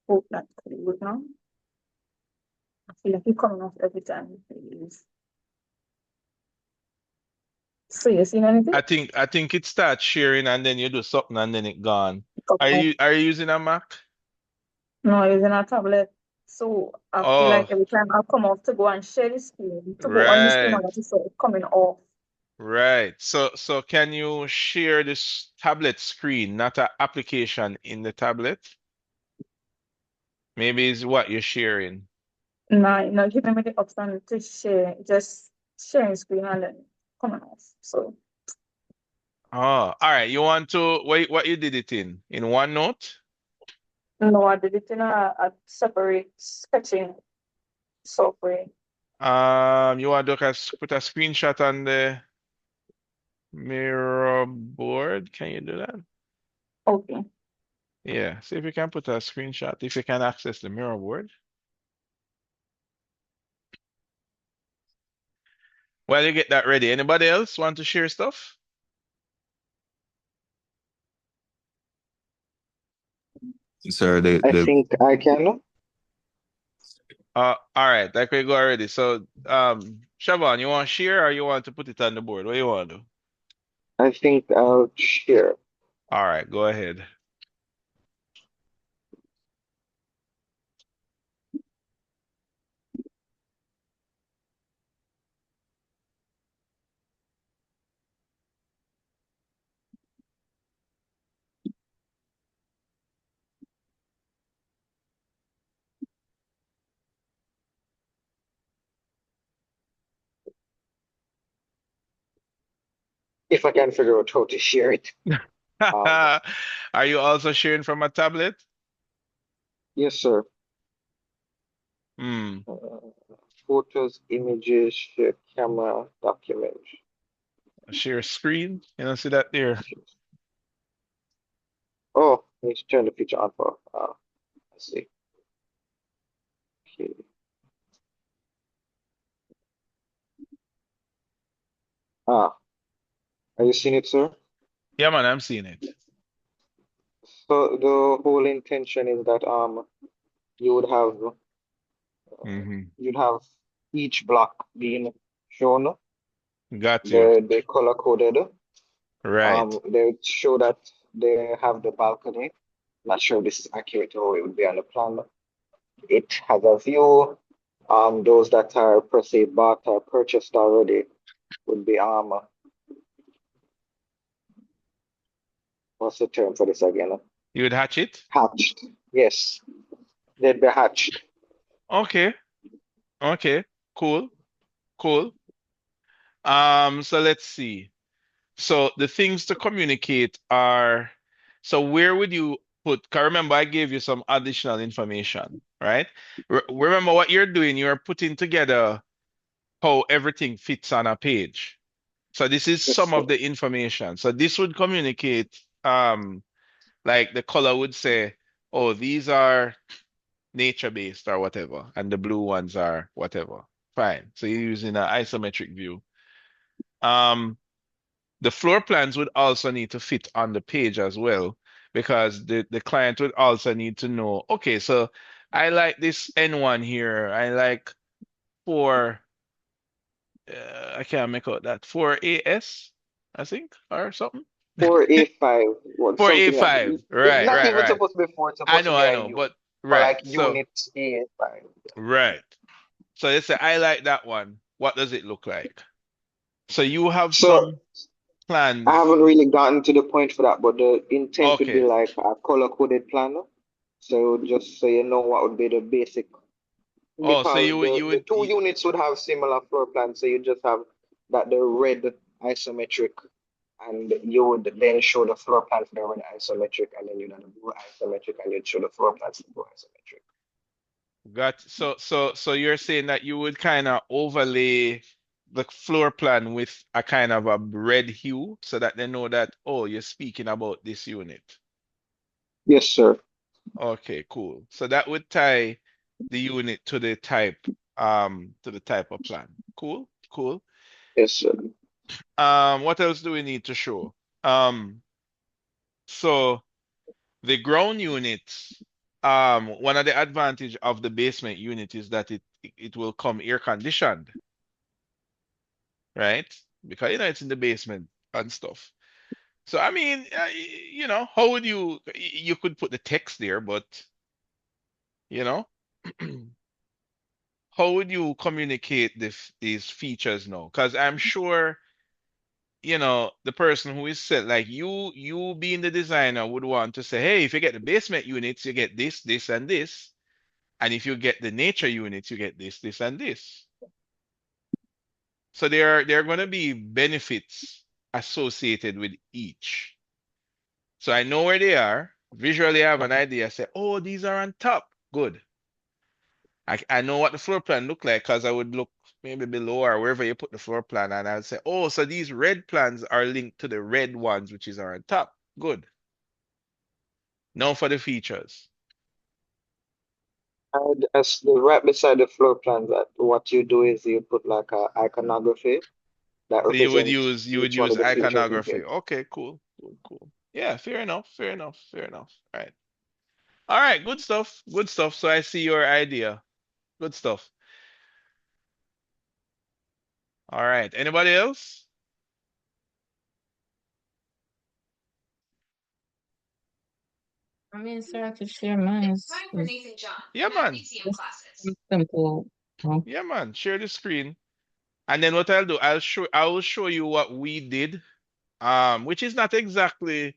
Hope that's good now. I feel like you're coming off every time you use. So you seen anything? I think it starts sharing and then you do something and then it gone. Okay. Are you using a Mac? No, I'm using a tablet. So I feel like Oh, every time I come off to go and share the screen, to go on the screen, I right. got to start coming off. Right. So can you share this tablet screen, not an application in the tablet? Maybe it's what you're sharing. No, giving me the option to share, just sharing screen and then coming off. So Oh, all right. You want to what you did it in? In OneNote? no, I did it in a separate sketching software. You want to put a screenshot on the mirror board? Can you do that? Okay. Yeah. See if you can put a screenshot, if you can access the mirror board. While you get that ready, anybody else want to share stuff? Sir, I think I can. All right, like we go already. So, Siobhan, you want to share or you want to put it on the board? What do you want to do? I think I'll share. All right, go ahead. if I can figure out how to share it. Are you also sharing from a tablet? Yes, sir. Hmm. Photos, images, share camera, document. Share screen. You don't see that there. Oh, I need to turn the picture on for. Let's see. Okay. Ah, are you seeing it, sir? Yeah, man, I'm seeing it. So the whole intention is that you would have Hmm. you'd have each block being shown, Got you. the color coded. Right. They would show that they have the balcony. Not sure if this is accurate or it would be on the plan. It has a view. Those that are per se bought or purchased already would be what's the term for this again? You would hatch it? Hatched. Yes, they'd be hatched. Okay. Okay. Cool. Cool. So let's see. So the things to communicate are, so where would you put, 'cause remember I gave you some additional information, right? Remember what you're doing, you're putting together how everything fits on a page. So this is Yes, some sir. of the information. So this would communicate, like the color would say, oh, these are nature-based or whatever, and the blue ones are whatever. Fine. So you're using an isometric view. Um, the floor plans would also need to fit on the page as well, because the client would also need to know, okay, so I like this N1 here. I like 4, I can't make out that, 4AS, I think, or something. 4A5, what something like 4A5. it's Right, not right, even right. supposed to be four, it's supposed to be I a know, U but for right. like So, unit A5. right. So they say, I like that one. What does it look like? So you have So some I plans. haven't really gotten to the point for that, but the intent would be Okay. like a color coded planner. So just so you know what would be the basic, Oh, so because you the would two units would have similar floor plans. So you just have that the red isometric, and you would then show the floor plan for the red isometric, and then you'd have the blue isometric, and you'd show the floor plans for the blue isometric. got, so you're saying that you would kind of overlay the floor plan with a kind of a red hue so that they know that, oh, you're speaking about this unit. Yes, sir. Okay, cool. So that would tie the unit to the type of plan. Cool, cool. Yes, sir. What else do we need to show? So the ground units, one of the advantage of the basement unit is that it will come air conditioned, right? Because it's in the basement and stuff. So I mean, how would you could put the text there, but you know, how would you communicate these features now? Because I'm sure, the person who is set, like you being the designer would want to say, hey, if you get the basement units, you get this, this, and this. And if you get the nature units, you get this, this, and this. So there are going to be benefits associated with each. So I know where they are. Visually, I have an idea. I say, oh, these are on top. Good. I know what the floor plan look like because I would look maybe below or wherever you put the floor plan, and I'll say, oh, so these red plans are linked to the red ones, which are on top. Good. Now for the features. And as the right beside the floor plan, that what you do is you put like a iconography that So you would represents use you would each one use of the features you iconography. get. Okay, cool, cool, cool. Yeah, fair enough, fair enough, fair enough. All right. All right, good stuff. Good stuff. So I see your idea. Good stuff. All right. Anybody else? I mean, sir, I could share mine. Yeah, man. Just simple. Yeah, man. Share the screen. And then what I'll do, I will show you what we did. Which is not exactly,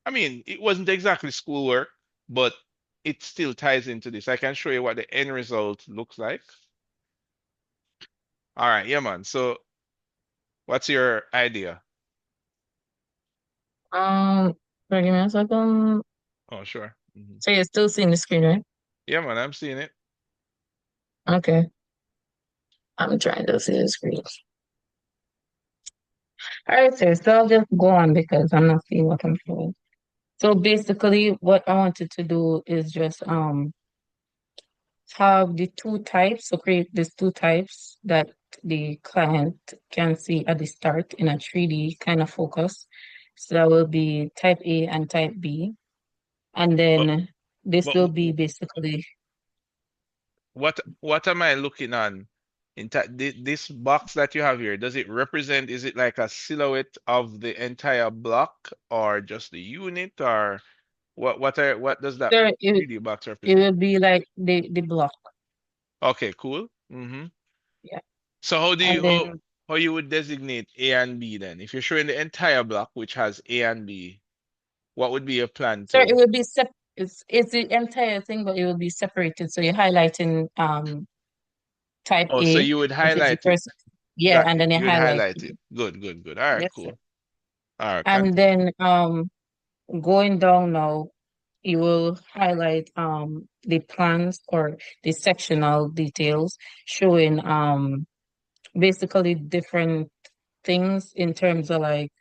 I mean, it wasn't exactly schoolwork, but it still ties into this. I can show you what the end result looks like. All right, yeah, man. So what's your idea? Give me a second. Oh, sure. So you're still seeing the screen, right? Yeah, man, I'm seeing it. Okay. I'm trying to see the screen. All right, sir. So I'll just go on because I'm not seeing what I'm doing. So basically, what I wanted to do is just have the two types. So create these two types that the client can see at the start in a 3D kind of focus. So that will be type A and type B. And But then this but will be basically what am I looking on? This box that you have here, does it represent, is it like a silhouette of the entire block or just the unit, or what does that there it, 3D box it represent? will be like the block. Okay, cool. Yeah. So how do And you then how you would designate A and B then? If you're showing the entire block which has A and B, what would be your plan so it to? will be it's the entire thing, but it will be separated. So you're highlighting type Oh, so A, you would which is the highlight it. first, yeah, Got and you. then you You would highlight highlight B. it. Good, good, good. All right, Yes, sir. cool. All right, And continue. then going down now, you will highlight the plans or the sectional details showing basically different things in terms of like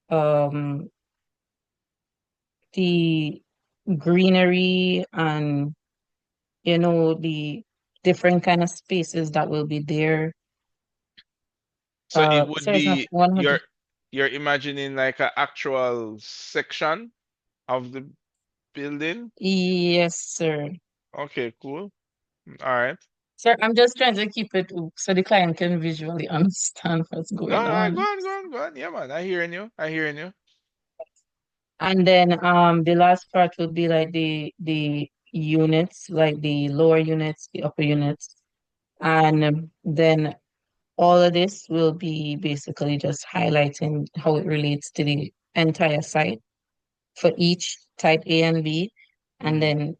um the greenery and the different kind of spaces that will be there. So it would So it's not be 100. you're imagining like an actual section of the building. Yes, sir. Okay, cool. All right. Sir, I'm just trying to keep it so the client can visually understand what's No, going all right, go on. on, go on, go on. Yeah, man. I hearing you. I hearing you. And then the last part will be like the units, like the lower units, the upper units. And then all of this will be basically just highlighting how it relates to the entire site for each type A and B. And then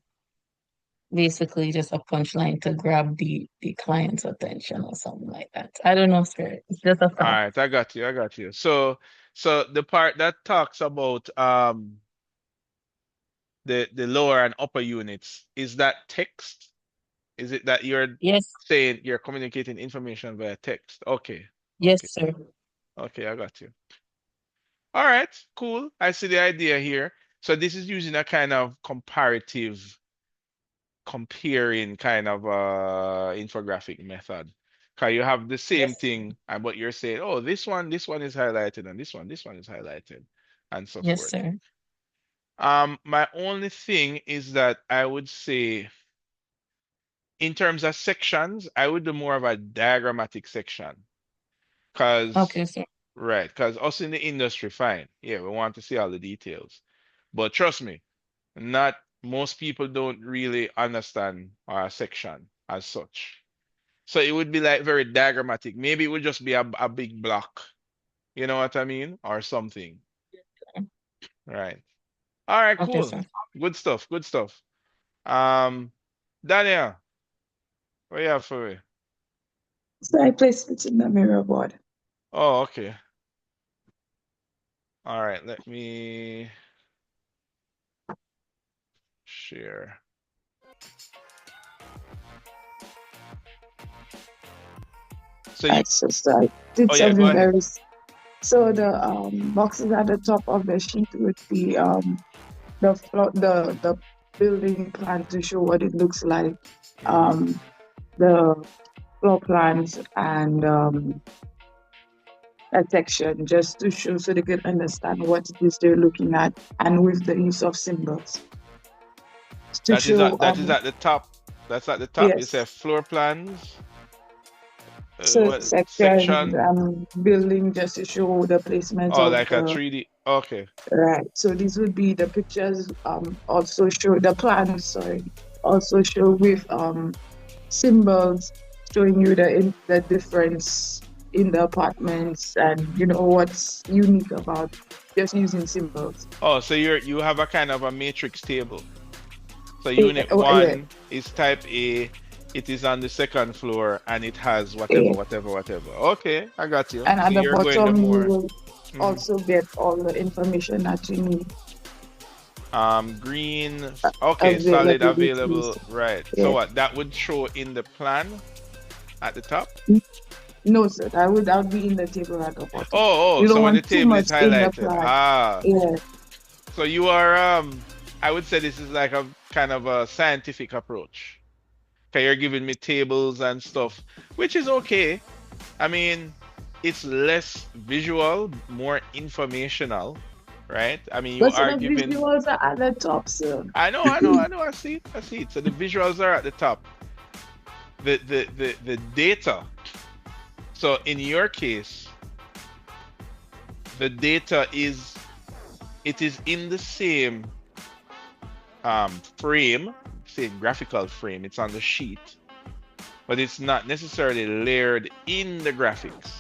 basically just a punchline to grab the client's attention or something like that. I don't know, sir. It's just a All thought. right, I got you. I got you. So the part that talks about the lower and upper units, is that text? Is it that you're Yes, saying you're communicating information via text? Okay. yes, Okay. sir. Okay, I got you. All right, cool. I see the idea here. So this is using a kind of comparative comparing kind of infographic method. Because you have the same Yes, thing, and but you're saying, oh, this one is highlighted, and this one is highlighted, and so yes, forth. sir. My only thing is that I would say, in terms of sections, I would do more of a diagrammatic section. Because, Okay, sir. right, because us in the industry, fine. Yeah, we want to see all the details. But trust me, not most people don't really understand our section as such. So it would be like very diagrammatic. Maybe it would just be a big block. You know what I mean? Or something. Right. All right, Okay, cool. sir. Good stuff. Good stuff. Um, Daniel, what you have for me? So I placed it in the mirror board. Oh, okay. All right, let me share. So you, So I did oh yeah, go something ahead. so the boxes at the top of the sheet with the building plan to show what it looks like, the floor plans and a section just to show so they can understand what it is they're looking at, and with the use of symbols to That is show at the top. That's at the top. It says yes. floor plans. So What section section? building just to show the placement Oh, of like a the 3D. Okay. right. So these would be the pictures. Also show the plans. Sorry. Also show with symbols showing you the difference in the apartments and what's unique about just using symbols. Oh, so you have a kind of a matrix table. So Yeah, unit oh, yeah, one is type A. It is on the second floor and it has whatever, yeah. whatever, whatever. Okay, I got you. And So at the you're going the bottom, more. also get all the information that you need. Green. Okay, solid available. Right. Yeah. So what? That would show in the plan at the top? No, sir. That would be in the table at the bottom. Oh, you don't so when the want too table is much in the highlighted. plan. Yeah. So you are I would say this is like a kind of a scientific approach. Okay, you're giving me tables and stuff, which is okay. I mean, it's less visual, more informational, right? I mean, you But are the giving visuals are at the top, sir. I know, I see it. So the visuals are at the top. The data. So in your case, the data is in the same frame, same graphical frame. It's on the sheet, but it's not necessarily layered in the graphics,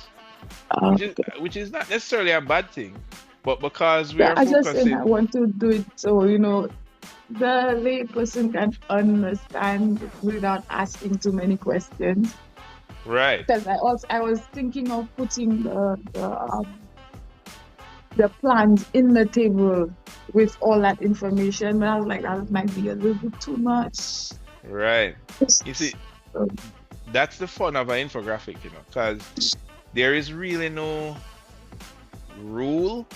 which is not necessarily a bad thing. But because we are focusing, I want to do it so the lay person can understand without asking too many questions. Right. Because I was thinking of putting the plans in the table with all that information, but I was like, that might be a little bit too much. Right. You see, that's the fun of an infographic, because there is really no rule,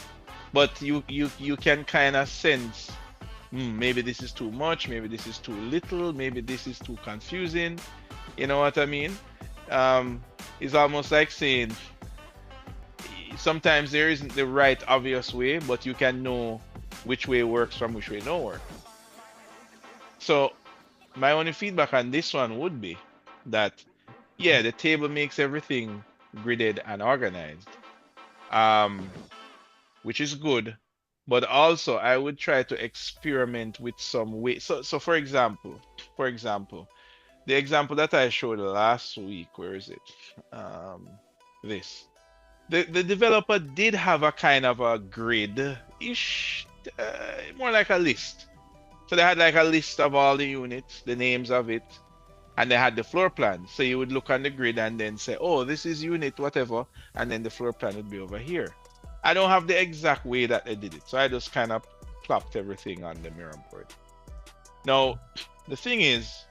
but you can kind of sense, maybe this is too much, maybe this is too little, maybe this is too confusing. You know what I mean? It's almost like saying sometimes there isn't the right obvious way, but you can know which way works from which way don't work. So my only feedback on this one would be that, yeah, the table makes everything gridded and organized, which is good, but also I would try to experiment with some way. So for example, the example that I showed last week, where is it? This. The developer did have a kind of a grid-ish, more like a list. So they had like a list of all the units, the names of it, and they had the floor plan. So you would look on the grid and then say, oh, this is unit whatever, and then the floor plan would be over here. I don't have the exact way that they did it, so I just kind of plopped everything on the mirror board. Now, the thing is,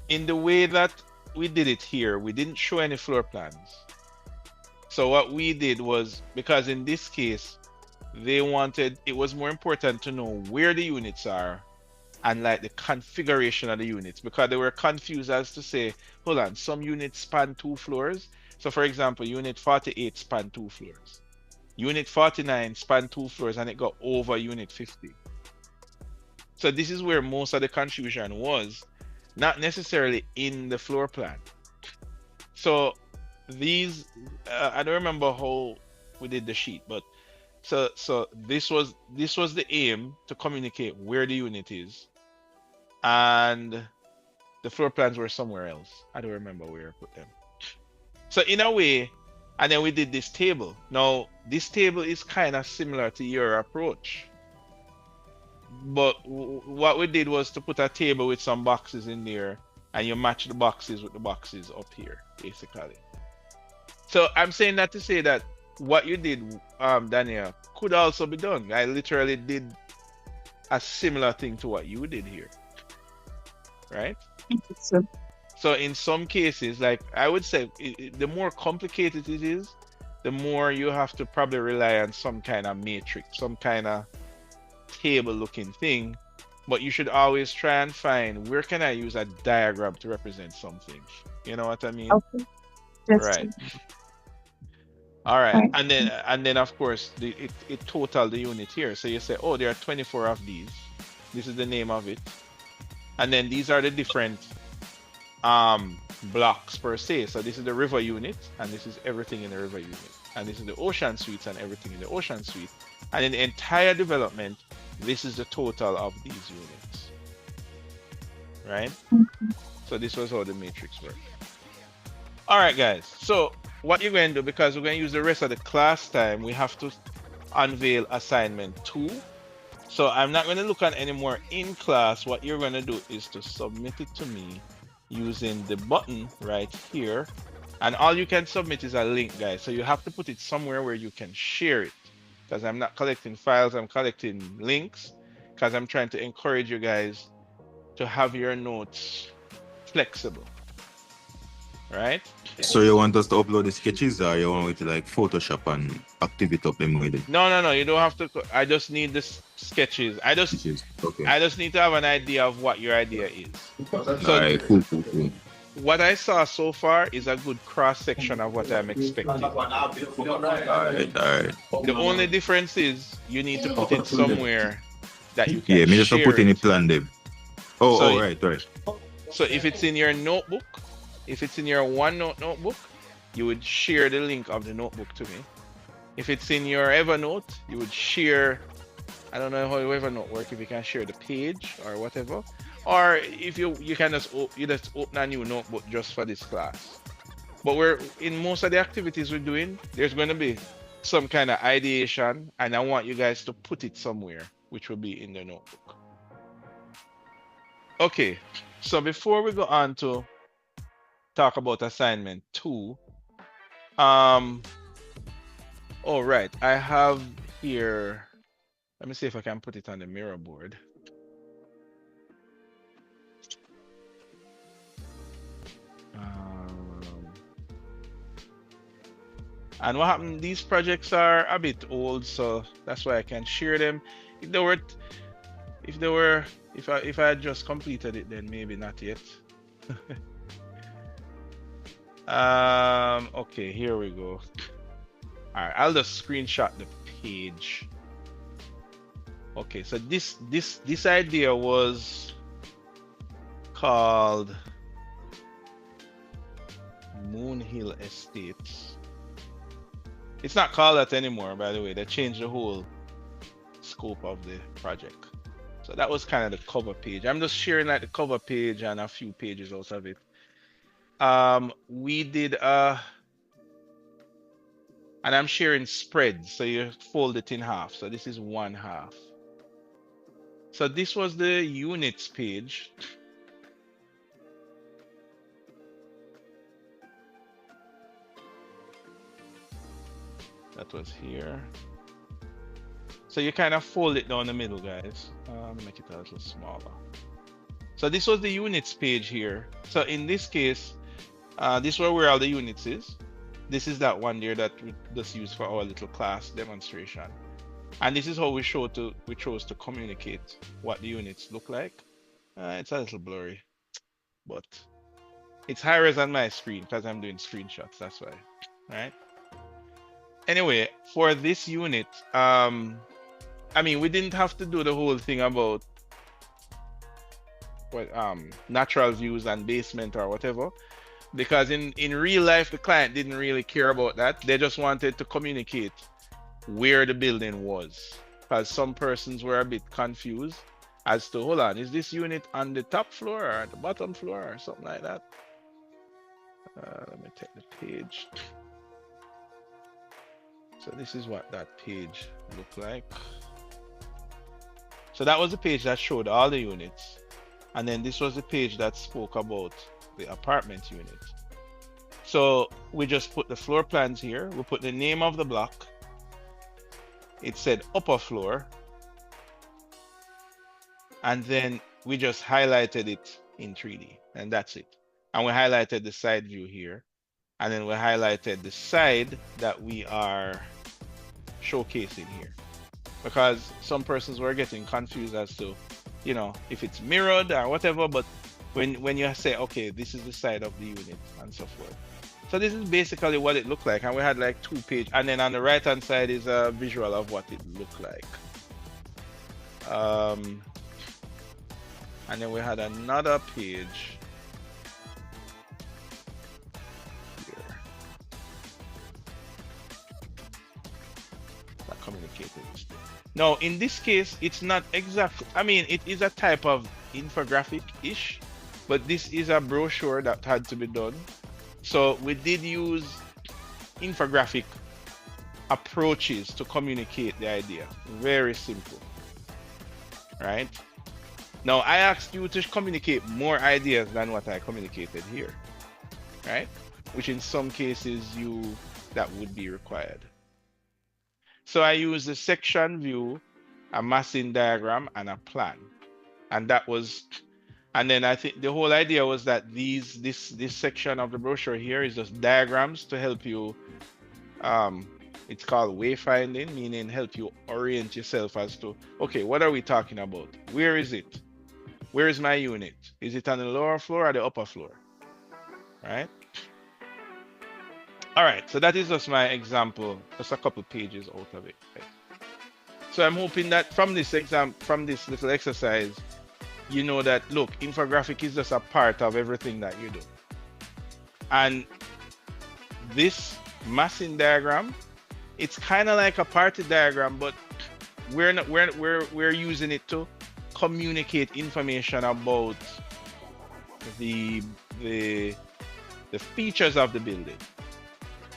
in the way that we did it here, we didn't show any floor plans. So what we did was, because in this case, it was more important to know where the units are and like the configuration of the units, because they were confused as to say, hold on, some units span 2 floors. So for example, unit 48 span 2 floors. Unit 49 span 2 floors and it got over unit 50. So this is where most of the confusion was, not necessarily in the floor plan. So these, I don't remember how we did the sheet, but so this was the aim, to communicate where the unit is, and the floor plans were somewhere else. I don't remember where I put them. So in a way, and then we did this table. Now this table is kind of similar to your approach, but what we did was to put a table with some boxes in there, and you match the boxes with the boxes up here, basically. So I'm saying that to say that what you did, Daniel, could also be done. I literally did a similar thing to what you did here, right? So in some cases, like I would say, the more complicated it is, the more you have to probably rely on some kind of matrix, some kind of table looking thing, but you should always try and find, where can I use a diagram to represent something? You know what I mean? Okay. Right. All right. And then of course it total the unit here. So you say, oh, there are 24 of these. This is the name of it. And then these are the different blocks per se. So this is the river unit, and this is everything in the river unit. And this is the ocean suites and everything in the ocean suite. And in the entire development, this is the total of these units. Right? So this was how the matrix worked. All right, guys. So what you're going to do, because we're going to use the rest of the class time, we have to unveil assignment 2. So I'm not going to look at any more in class. What you're going to do is to submit it to me using the button right here And all you can submit is a link, guys. So you have to put it somewhere where you can share it. Because I'm not collecting files, I'm collecting links. Because I'm trying to encourage you guys to have your notes flexible. Right? So you want us to upload the sketches, or you want me to like Photoshop and activate up them with it? No. You don't have to. I just need the sketches. I just need to have an idea of what your idea is. So, alright, cool. What I saw so far is a good cross section of what I'm expecting. Alright. The only difference is you need to put it somewhere that you can. Yeah, me just share put in it. a plan them. Right. So if it's in your notebook, if it's in your OneNote notebook, you would share the link of the notebook to me. If it's in your Evernote, you would share, I don't know how Evernote works, if you can share the page or whatever. Or if you can just open a new notebook just for this class. But we're in most of the activities we're doing, there's going to be some kind of ideation, and I want you guys to put it somewhere, which will be in the notebook. Okay, so before we go on to talk about assignment 2, all right, I have here, let me see if I can put it on the mirror board. And what happened, these projects are a bit old, so that's why I can share them. If I had just completed it, then maybe not yet. Okay, here we go. All right, I'll just screenshot the page. Okay, so this idea was called Moonhill Estates. It's not called that anymore, by the way. They changed the whole scope of the project. So that was kind of the cover page. I'm just sharing like the cover page and a few pages out of it. We did and I'm sharing spreads, so you fold it in half. So this is 1/2. So this was the units page. That was here. So you kind of fold it down the middle, guys. Make it a little smaller. So this was the units page here. So in this case, this is where all the units is. This is that one there that we just use for our little class demonstration. And this is how we chose to communicate what the units look like. It's a little blurry, but it's higher on my screen because I'm doing screenshots, that's why. All right. Anyway, for this unit, I mean, we didn't have to do the whole thing about what natural views and basement or whatever, because in real life the client didn't really care about that. They just wanted to communicate where the building was, because some persons were a bit confused as to, hold on, is this unit on the top floor or at the bottom floor or something like that. Let me take the page. So this is what that page looked like. So that was the page that showed all the units. And then this was the page that spoke about the apartment unit. So we just put the floor plans here. We put the name of the block. It said upper floor. And then we just highlighted it in 3D. And that's it. And we highlighted the side view here. And then we highlighted the side that we are showcasing here, because some persons were getting confused as to, you know, if it's mirrored or whatever. But when you say, okay, this is the side of the unit and so forth. So this is basically what it looked like. And we had like 2 pages. And then on the right hand side is a visual of what it looked like. And then we had another page. Communicated. Now in this case, it's not exactly, I mean, it is a type of infographic-ish, but this is a brochure that had to be done. So we did use infographic approaches to communicate the idea. Very simple, right? Now I asked you to communicate more ideas than what I communicated here, right? which in some cases that would be required. So I use the section view, a massing diagram, and a plan. And then I think the whole idea was that this section of the brochure here is just diagrams to help you. It's called wayfinding, meaning help you orient yourself as to, okay, what are we talking about? Where is it? Where is my unit? Is it on the lower floor or the upper floor? Right? All right, so that is just my example, just a couple pages out of it. Right? So I'm hoping that from this little exercise, you know that, look, infographic is just a part of everything that you do. And this massing diagram, it's kind of like a party diagram, but we're using it to communicate information about the features of the building.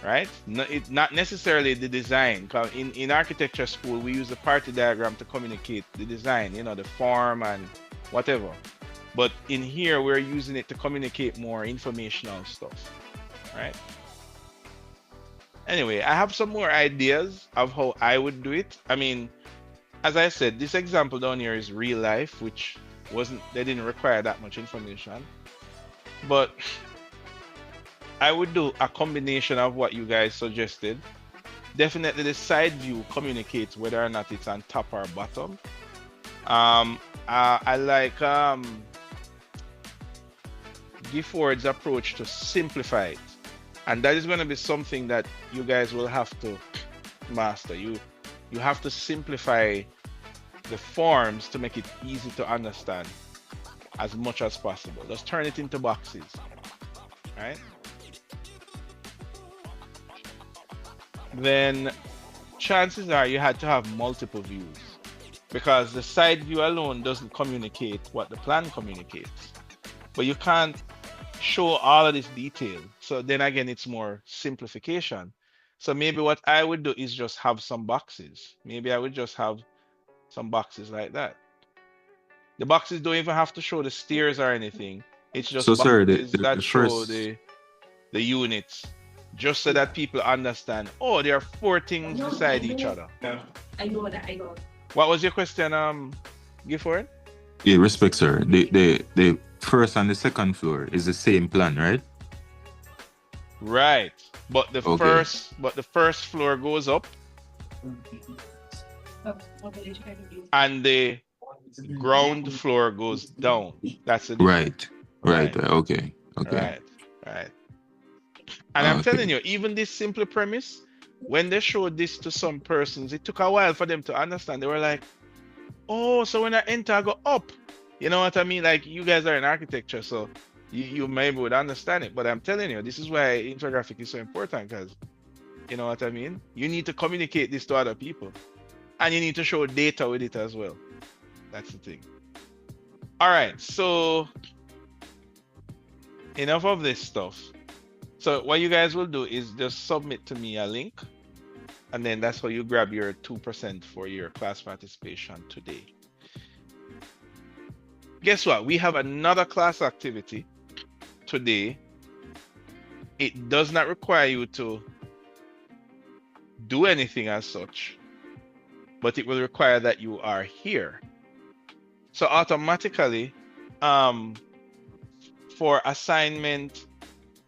Right? Not necessarily the design. In architecture school, we use the party diagram to communicate the design, you know, the form and whatever. But in here, we're using it to communicate more informational stuff, right? Anyway, I have some more ideas of how I would do it. I mean, as I said, this example down here is real life, which they didn't require that much information. But I would do a combination of what you guys suggested. Definitely the side view communicates whether or not it's on top or bottom. I like Gifford's approach to simplify it. And that is going to be something that you guys will have to master. You have to simplify the forms to make it easy to understand as much as possible. Just turn it into boxes, right? Then chances are you had to have multiple views, because the side view alone doesn't communicate what the plan communicates. But you can't show all of this detail. So then again, it's more simplification. So maybe what I would do is just have some boxes. Maybe I would just have some boxes like that. The boxes don't even have to show the stairs or anything. It's just boxes that show the units, just so that people understand, oh, there are 4 things beside each other. I know that. What was your question, Gifford? Yeah, respect, sir. The first and the second floor is the same plan, right? Right. But the first floor goes up, and the ground floor goes down. That's the difference. Right. Okay. Right. And I'm telling you, even this simple premise, when they showed this to some persons, it took a while for them to understand. They were like, oh, so when I enter, I go up. You know what I mean? Like, you guys are in architecture, so you maybe would understand it. But I'm telling you, this is why infographic is so important, because, you know what I mean? You need to communicate this to other people. And you need to show data with it as well. That's the thing. All right, so enough of this stuff. So what you guys will do is just submit to me a link, and then that's how you grab your 2% for your class participation today. Guess what? We have another class activity today. It does not require you to do anything as such, but it will require that you are here. So automatically, for assignment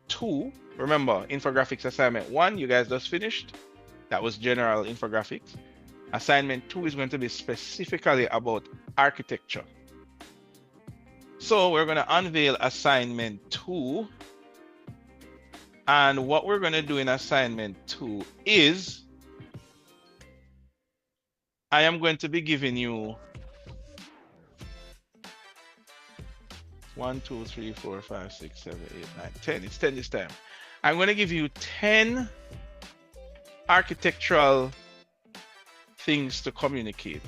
2, remember, infographics assignment 1, you guys just finished. That was general infographics. Assignment 2 is going to be specifically about architecture. So we're going to unveil assignment 2. And what we're going to do in assignment 2 is I am going to be giving you 1, 2, 3, 4, 5, 6, 7, 8, 9, 10. It's 10 this time. I'm going to give you 10 architectural things to communicate.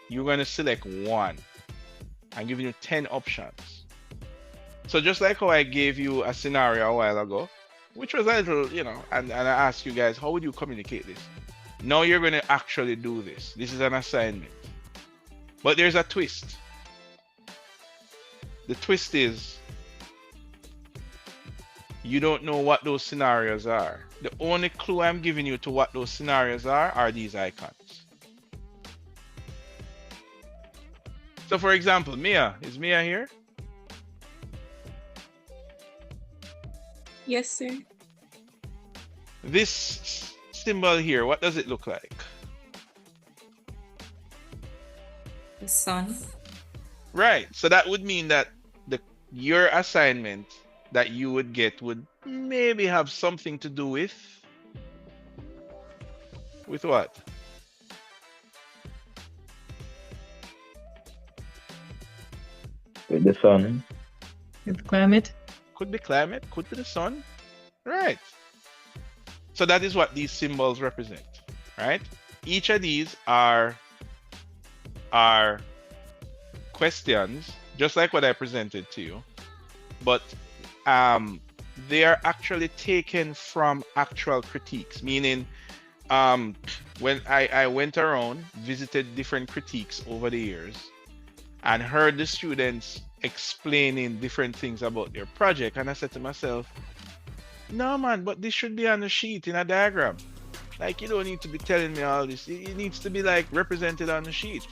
You're going to select one. I'm giving you 10 options. So just like how I gave you a scenario a while ago, which was a little, you know, and I asked you guys, how would you communicate this? Now you're going to actually do this. This is an assignment. But there's a twist. The twist is You don't know what those scenarios are. The only clue I'm giving you to what those scenarios are these icons. So for example, Mia, is Mia here? Yes, sir. This symbol here, what does it look like? The sun. Right. So that would mean that your assignment that you would get would maybe have something to do with what? With the sun. With climate. Could be climate, could be the sun. Right. So that is what these symbols represent, right? Each of these are questions, just like what I presented to you, but they are actually taken from actual critiques, meaning when I went around, visited different critiques over the years, and heard the students explaining different things about their project, and I said to myself, no man, but this should be on a sheet in a diagram. Like, you don't need to be telling me all this. It needs to be like represented on the sheet.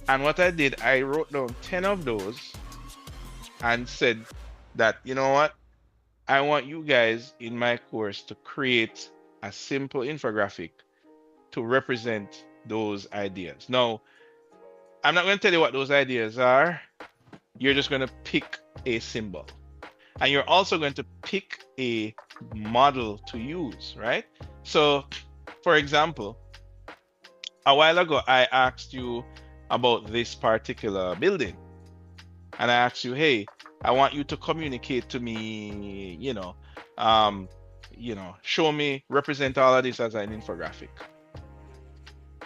And what I did, I wrote down 10 of those and said that, you know what, I want you guys in my course to create a simple infographic to represent those ideas. Now, I'm not going to tell you what those ideas are. You're just going to pick a symbol. And you're also going to pick a model to use, right? So, for example, a while ago, I asked you about this particular building. And I asked you, hey, I want you to communicate to me, show me, represent all of this as an infographic,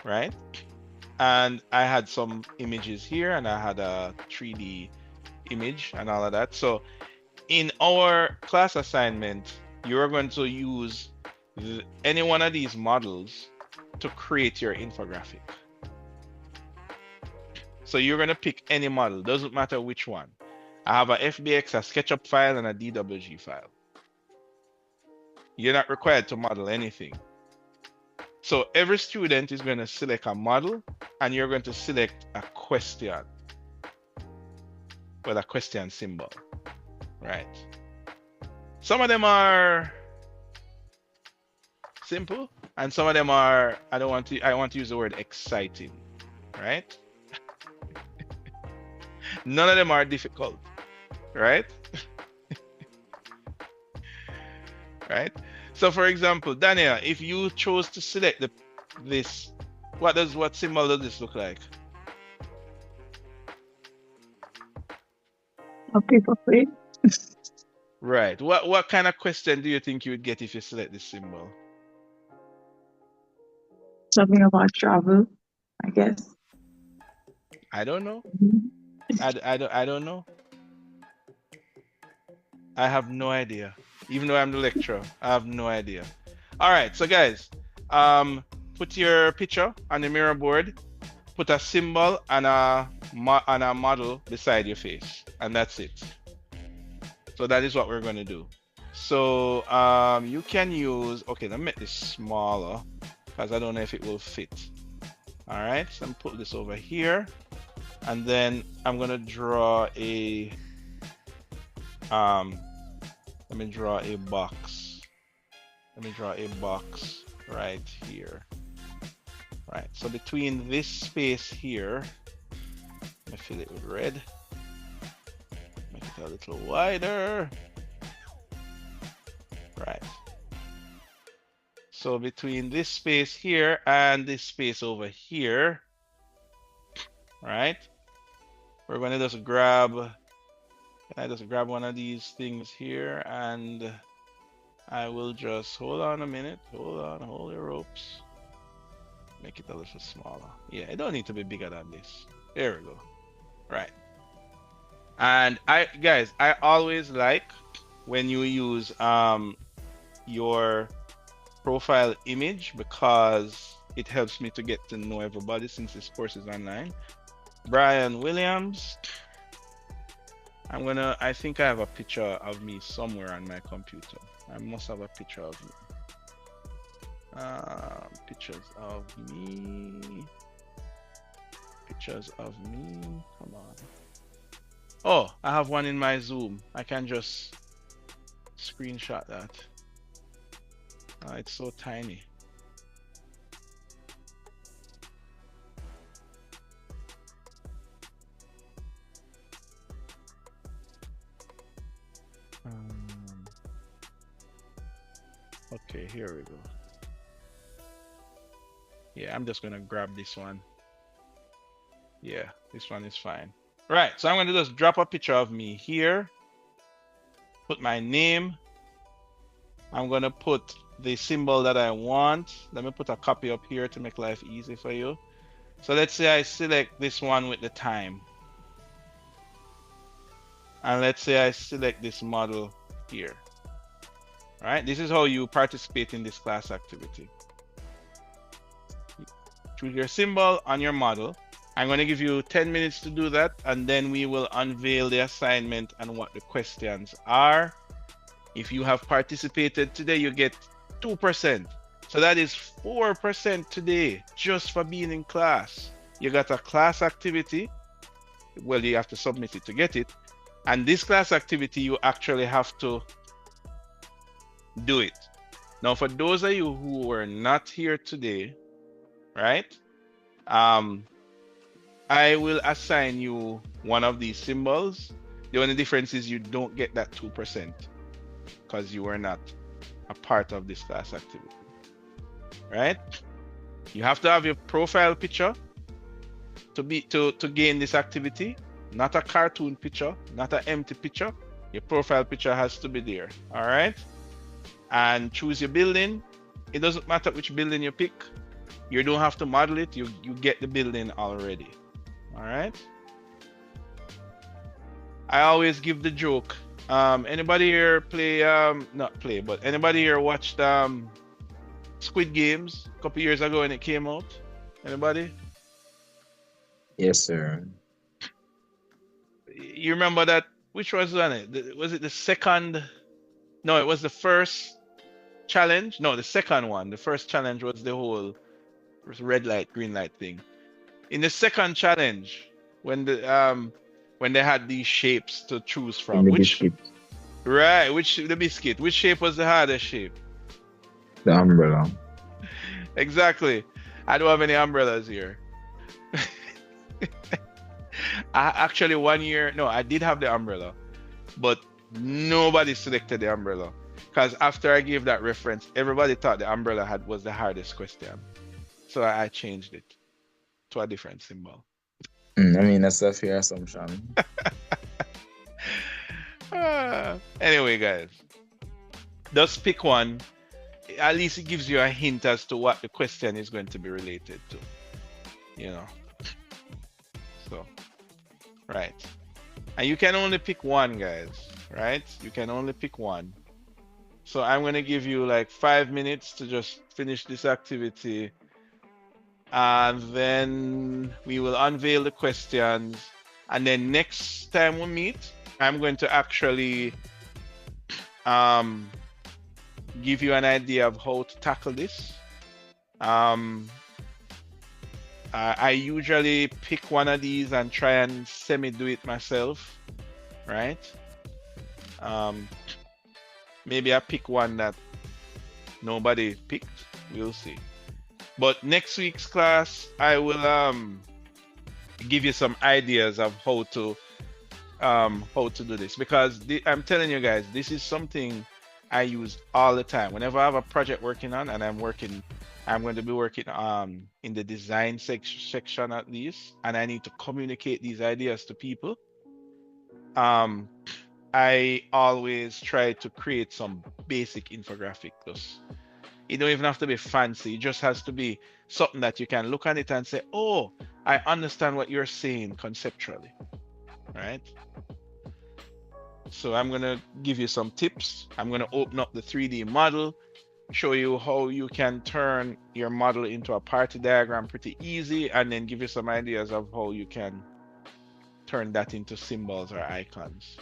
right? And I had some images here, and I had a 3D image and all of that. So in our class assignment, you're going to use any one of these models to create your infographic. So you're going to pick any model, doesn't matter which one. I have a FBX, a SketchUp file, and a DWG file. You're not required to model anything. So every student is going to select a model, and you're going to select a question with a question symbol, right? Some of them are simple, and some of them are, I want to use the word exciting, right? None of them are difficult, right? Right? So for example, Daniel, if you chose to select this, what symbol does this look like? A paper plate. Right. What kind of question do you think you would get if you select this symbol? Something about travel, I guess. I don't know. Mhm. I don't know. I have no idea. Even though I'm the lecturer, I have no idea. All right, so guys, put your picture on the mirror board, put a symbol and a model beside your face, and that's it. So that is what we're going to do. So you can use, okay, let me make this smaller because I don't know if it will fit. All right, so I'm put this over here, and then I'm going to draw a let me draw a box. Let me draw a box right here. Right, so between this space here, let me fill it with red. Make it a little wider. Right. So between this space here and this space over here, right, we're going to just grab, I just grab one of these things here, and I will just, hold on a minute, hold your ropes. Make it a little smaller. Yeah, it don't need to be bigger than this. There we go. Right. And guys, I always like when you use your profile image because it helps me to get to know everybody since this course is online. Brian Williams. I think I have a picture of me somewhere on my computer. I must have a picture of me. Pictures of me. Pictures of me. Come on. Oh, I have one in my Zoom. I can just screenshot that. It's so tiny. Okay, here we go. Yeah, I'm just gonna grab this one. Yeah, this one is fine. Right, so I'm gonna just drop a picture of me here. Put my name. I'm gonna put the symbol that I want. Let me put a copy up here to make life easy for you. So let's say I select this one with the time. And let's say I select this model here. All right, this is how you participate in this class activity. Choose your symbol on your model. I'm going to give you 10 minutes to do that, and then we will unveil the assignment and what the questions are. If you have participated today, you get 2%. So that is 4% today just for being in class. You got a class activity. Well, you have to submit it to get it. And this class activity, you actually have to do it. Now, for those of you who were not here today, right? I will assign you one of these symbols. The only difference is you don't get that 2% because you were not a part of this class activity, right? You have to have your profile picture to gain this activity, not a cartoon picture, not an empty picture. Your profile picture has to be there, all right? And choose your building. It doesn't matter which building you pick. You don't have to model it. You get the building already. All right. I always give the joke. Anybody here play not play, but anybody here watched Squid Games a couple years ago when it came out? Anybody? Yes, sir. You remember that? Which was on it? Was it the second? No, it was the first challenge. No, the second one. The first challenge was the whole red light, green light thing. In the second challenge, when they had these shapes to choose from, The biscuit. the biscuit. Which shape was the hardest shape? The umbrella. Exactly. I don't have any umbrellas here. Actually, 1 year, no, I did have the umbrella, but nobody selected the umbrella because after I gave that reference, everybody thought the umbrella was the hardest question. So I changed it to a different symbol. I mean, that's a fair assumption. Anyway, guys, just pick one. At least it gives you a hint as to what the question is going to be related to. You know. So, right. And you can only pick one, guys. Right? You can only pick one. So I'm going to give you like 5 minutes to just finish this activity. And then we will unveil the questions. And then next time we meet, I'm going to actually give you an idea of how to tackle this. I usually pick one of these and try and semi-do it myself, right? Maybe I pick one that nobody picked. We'll see. But next week's class, I will give you some ideas of how to do this, because I'm telling you guys, this is something I use all the time. Whenever I have a project working on, and I'm going to be working in the design section at least, and I need to communicate these ideas to people. I always try to create some basic infographic. It don't even have to be fancy. It just has to be something that you can look at it and say, oh, I understand what you're saying conceptually, right? So I'm going to give you some tips. I'm going to open up the 3D model, show you how you can turn your model into a party diagram pretty easy, and then give you some ideas of how you can turn that into symbols or icons.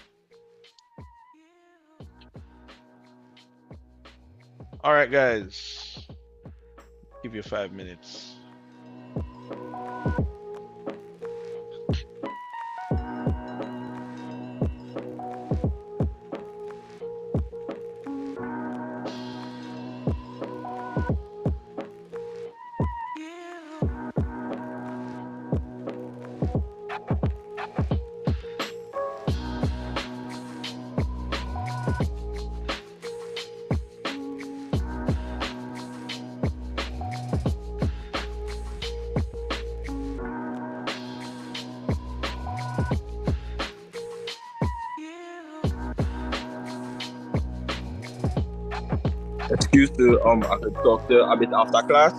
All right, guys. Give you 5 minutes. Excuse to I could talk to a bit after class.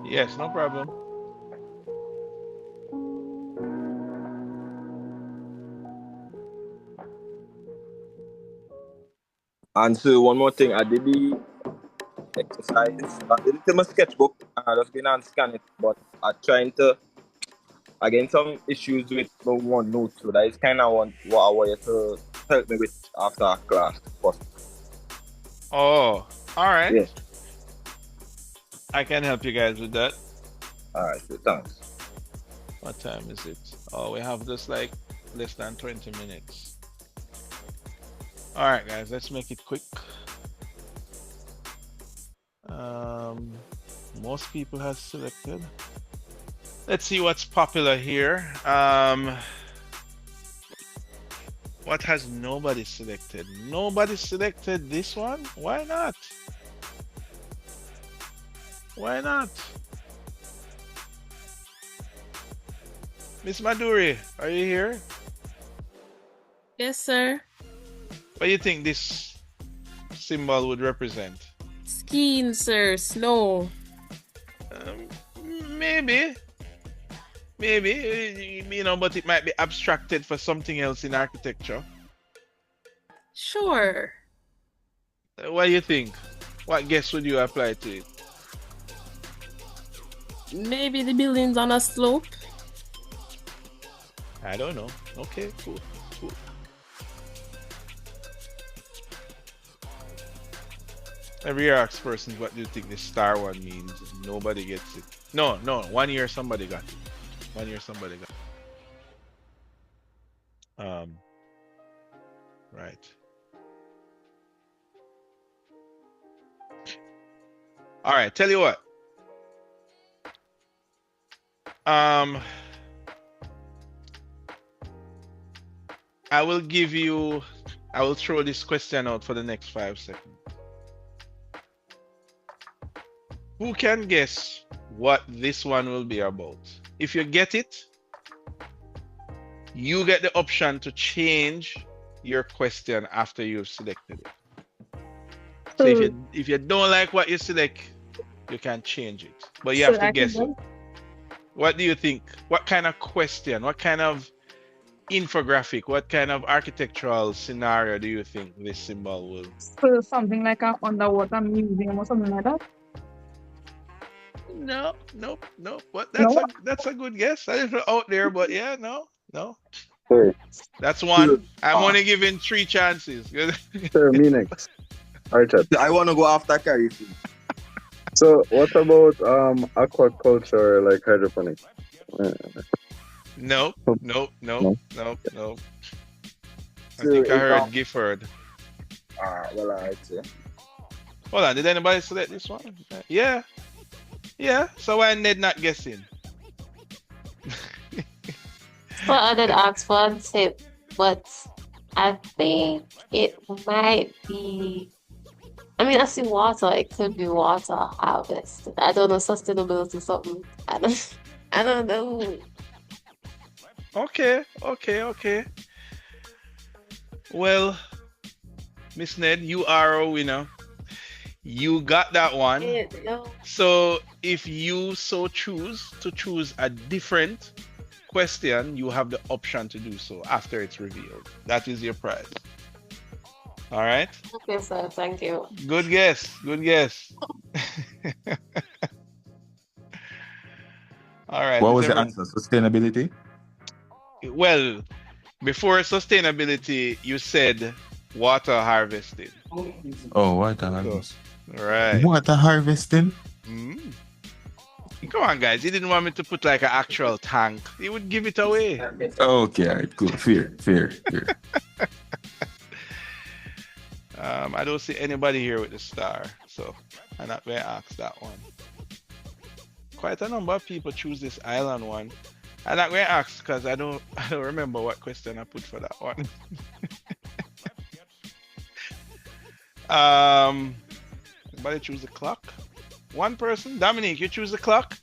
Yes, no problem. And so one more thing, I did the exercise. I did it in my sketchbook. I just been and scan it, but I trying to again some issues with the one note, so that is kind of what I want you to help me with after class. Oh, all right. Yeah. I can help you guys with that. All right, so thanks. What time is it? Oh, we have just like less than 20 minutes. All right, guys, let's make it quick. Most people have selected. Let's see what's popular here. What has nobody selected? Nobody selected this one? Why not? Why not? Miss Maduri, are you here? Yes, sir. What do you think this symbol would represent? Skiing, sir. Snow. Maybe, you know, but it might be abstracted for something else in architecture. Sure. What do you think? What guess would you apply to it? Maybe the building's on a slope. I don't know. Okay, cool. Every year I ask persons, what do you think this star one means? Nobody gets it. No, 1 year somebody got it. 1 year somebody got it. Right. All right, tell you what. I will throw this question out for the next 5 seconds. Who can guess what this one will be about? If you get it, you get the option to change your question after you've selected it. So if you don't like what you select, you can change it. But you have to guess it. What do you think? What kind of question? What kind of infographic? What kind of architectural scenario do you think this symbol will? So something like an underwater museum or something like that? No. But No? that's a good guess. A little out there, but yeah, no. Sorry. That's one. I'm only giving 3 chances. Sir, me next. Alright, Chad. I want to go after Carrie. So what about aquaculture, like hydroponics? No. I think I heard Gifford. Well, I'd say. Hold on, did anybody select this one? Yeah. So why Ned not guessing? Well, I did ask for a tip, but I think it might be. I mean, I see water. It could be water harvest. I don't know, sustainability something. I don't know. Okay. Well, Miss Ned, you are a winner. You got that one. So if you so choose to choose a different question, you have the option to do so after it's revealed. That is your prize. All right? Okay, sir. Thank you. Good guess. All right. What was the answer? Sustainability? well, before sustainability, you said water harvesting. Oh, water harvesting. Right. Water harvesting? Mm. Come on, guys. He didn't want me to put like an actual tank. He would give it away. Okay, all right, cool. Fair. I don't see anybody here with the star, so I'm not going to ask that one. Quite a number of people choose this island one. I'm not going to ask because I don't remember what question I put for that one. Anybody choose the clock? One person? Dominique, you choose the clock?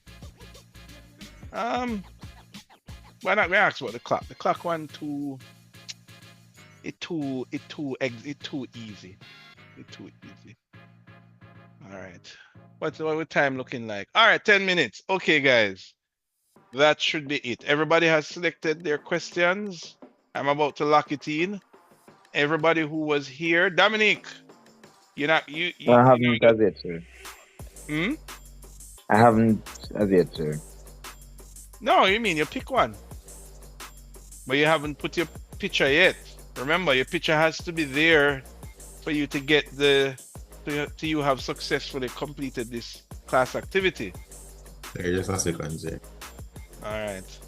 Why not going to ask about the clock? The clock one It's too easy. It's too easy. All right. What's time looking like? All right, 10 minutes. Okay, guys. That should be it. Everybody has selected their questions. I'm about to lock it in. Everybody who was here, Dominique, I haven't as yet, sir. I haven't as yet, sir. No, you mean you pick one, but you haven't put your picture yet. Remember, your picture has to be there for you to get to you have successfully completed this class activity. Just a second, sir. All right.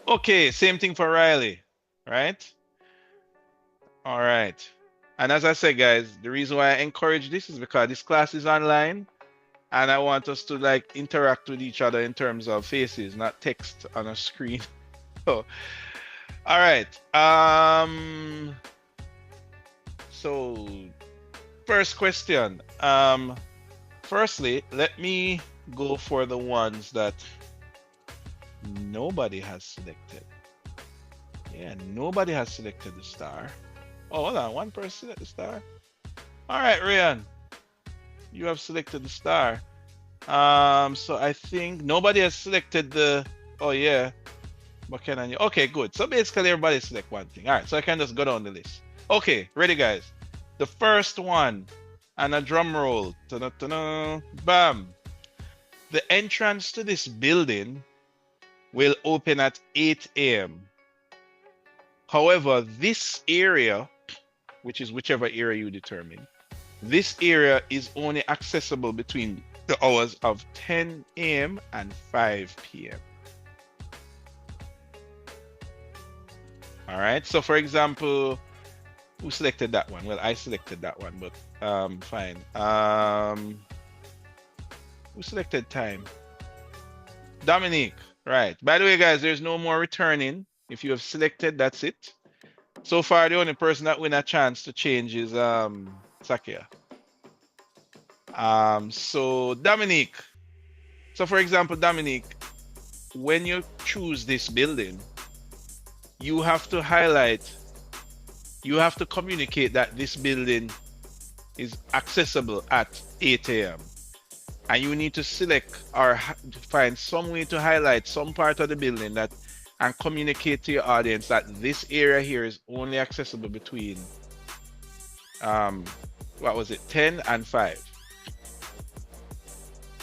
Okay, same thing for Riley, right? All right. And as I said, guys, the reason why I encourage this is because this class is online and I want us to like interact with each other in terms of faces, not text on a screen. So, all right. So first question. Firstly, let me go for the ones that nobody has selected. Yeah, nobody has selected the star. Oh, hold on. One person selected the star. All right, Ryan. You have selected the star. So I think nobody has selected the... Oh, yeah. But can I... Okay, good. So basically, everybody select one thing. All right, so I can just go down the list. Okay, ready, guys? The first one. And a drum roll. Ta-da-ta-da. Bam. The entrance to this building will open at 8 a.m. However, this area, which is whichever area you determine, this area is only accessible between the hours of 10 a.m. and 5 p.m. All right. So, for example, who selected that one? Well, I selected that one, but fine. Who selected time? Dominique. Right. By the way, guys, there's no more returning. If you have selected, that's it. So far, the only person that win a chance to change is Sakia. So Dominique. So for example, Dominique, when you choose this building, you have to highlight, you have to communicate that this building is accessible at 8 a.m. And you need to select or find some way to highlight some part of the building that and communicate to your audience that this area here is only accessible between 10 and 5.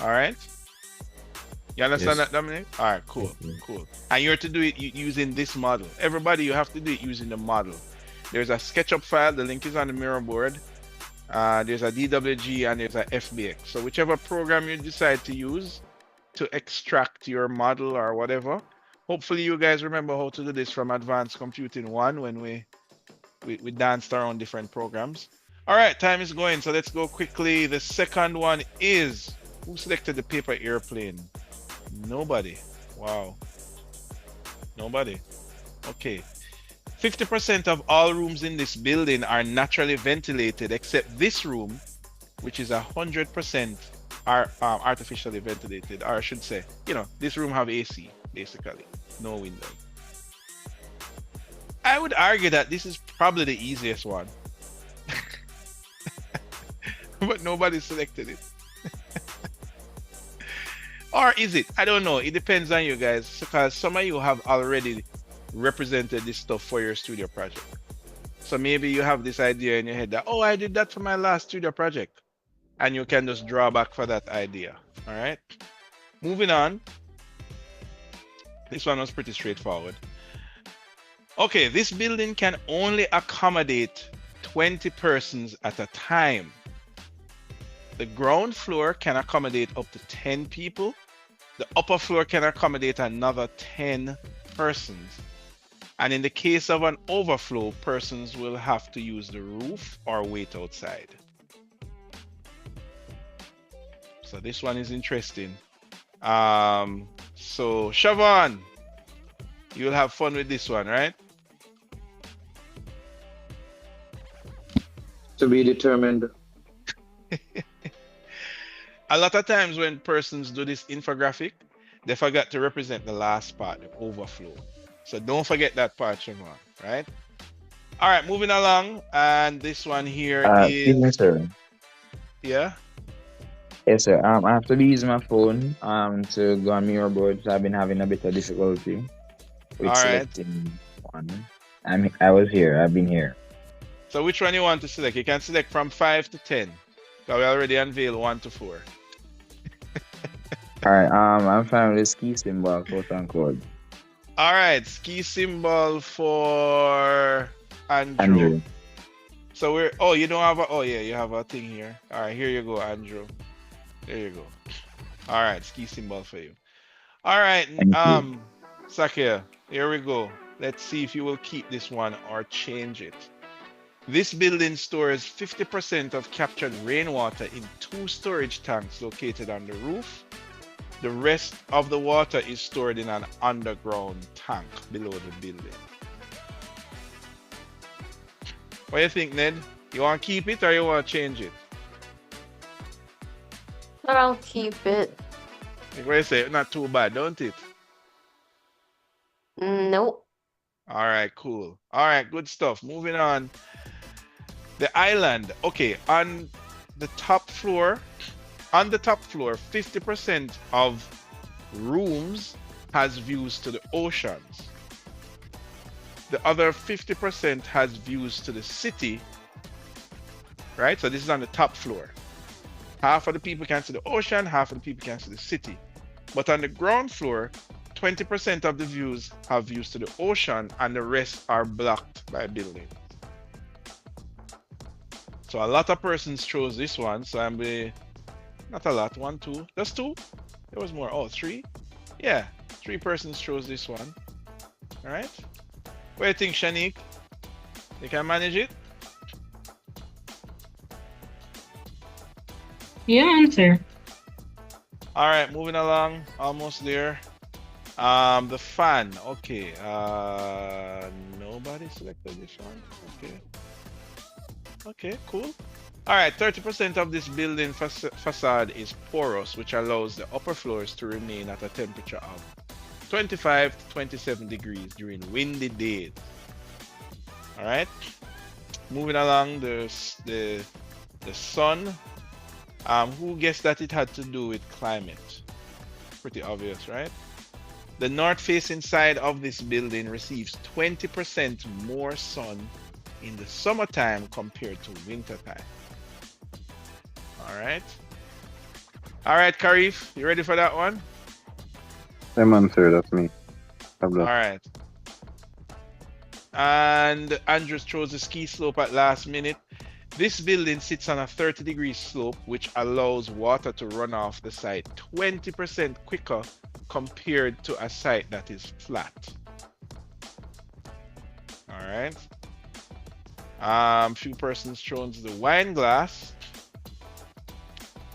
All right. You understand that, Dominic? All right, cool. And you're to do it using this model. Everybody, you have to do it using the model. There's a SketchUp file. The link is on the mirror board. There's a DWG and there's a FBX. So whichever program you decide to use to extract your model or whatever. Hopefully you guys remember how to do this from Advanced Computing 1 when we danced around different programs. All right, time is going, so let's go quickly. The second one is, who selected the paper airplane? Nobody. Wow. Nobody. Okay. 50% of all rooms in this building are naturally ventilated except this room, which is 100% artificially ventilated, or I should say, this room have AC, basically. No windows. I would argue that this is probably the easiest one. But nobody selected it. Or is it? I don't know. It depends on you guys, because some of you have already represented this stuff for your studio project. So maybe you have this idea in your head that, oh, I did that for my last studio project. And you can just draw back for that idea. All right. Moving on. This one was pretty straightforward. Okay, this building can only accommodate 20 persons at a time. The ground floor can accommodate up to 10 people. The upper floor can accommodate another 10 persons. And in the case of an overflow, persons will have to use the roof or wait outside. So this one is interesting. So Siobhan, you'll have fun with this one, right? To be determined. A lot of times when persons do this infographic, they forget to represent the last part, the overflow. So don't forget that part, Siobhan, right? All right, moving along. And this one here Excuse me, is... sir. Yeah? Yes, sir. I have to be using my phone to go on mirror board, so I've been having a bit of difficulty with All right. selecting one. I was here. I've been here. So which one you want to select? You can select from 5 to 10. So we already unveiled 1 to 4. All right. I'm fine with the ski symbol, quote unquote. All right, ski symbol for Andrew. Andrew. So we're... Oh, you don't have a... Oh, yeah, you have a thing here. All right, here you go, Andrew. There you go. All right, ski symbol for you. All right, Sakia, here we go. Let's see if you will keep this one or change it. This building stores 50% of captured rainwater in 2 storage tanks located on the roof. The rest of the water is stored in an underground tank below the building. What do you think, Ned? You want to keep it or you want to change it? I'll keep it. What do you say? Not too bad, don't it? Nope. All right, cool. All right, good stuff. Moving on. The island. Okay, on the top floor, 50% of rooms has views to the oceans. The other 50% has views to the city, right? So this is on the top floor. Half of the people can see the ocean, half of the people can see the city. But on the ground floor, 20% of the views have views to the ocean and the rest are blocked by buildings. So a lot of persons chose this one, so I'm not a lot, 1, 2, just 2. There was more. Oh, 3. Yeah, 3 persons chose this one. All right. What do you think, Shanique? You can manage it? Yeah, answer. All right, moving along, almost there. The fan. Okay. Nobody selected this one. Okay. Okay, cool. All right, 30% of this building facade is porous, which allows the upper floors to remain at a temperature of 25 to 27 degrees during windy days. All right. Moving along, the sun. Who guessed that it had to do with climate? Pretty obvious, right? The north-facing side of this building receives 20% more sun in the summertime compared to wintertime. All right. All right, Karif, you ready for that one? Same answer, that's me. All right. And Andrews chose the ski slope at last minute. This building sits on a 30-degree slope, which allows water to run off the site 20% quicker compared to a site that is flat. All right. Few persons chose the wine glass.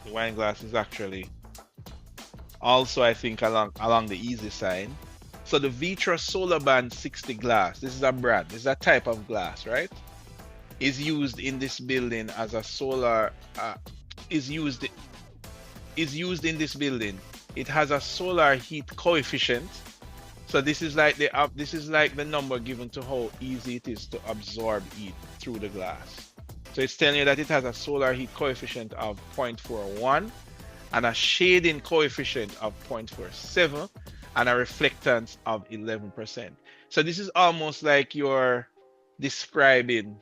The wine glass is actually also, I think, along the easy side. So the Vitra Solar Band 60 glass, this is a brand, this is a type of glass, right? Is used in this building as a solar, is used in this building. It has a solar heat coefficient. So this is like the number given to how easy it is to absorb heat through the glass. So it's telling you that it has a solar heat coefficient of 0.41 and a shading coefficient of 0.47 and a reflectance of 11%. So this is almost like you're describing,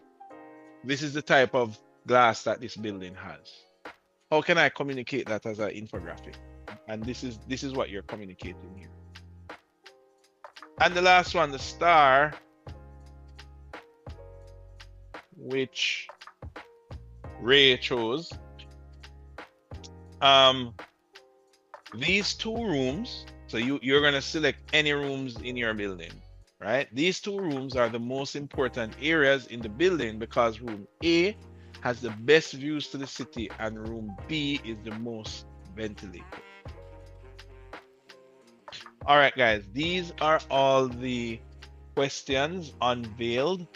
this is the type of glass that this building has. How can I communicate that as an infographic? And this is what you're communicating here. And the last one, the star, which Ray chose. These two rooms, so you're going to select any rooms in your building, right? These two rooms are the most important areas in the building because room A has the best views to the city and room B is the most ventilated. All right, guys, these are all the questions unveiled.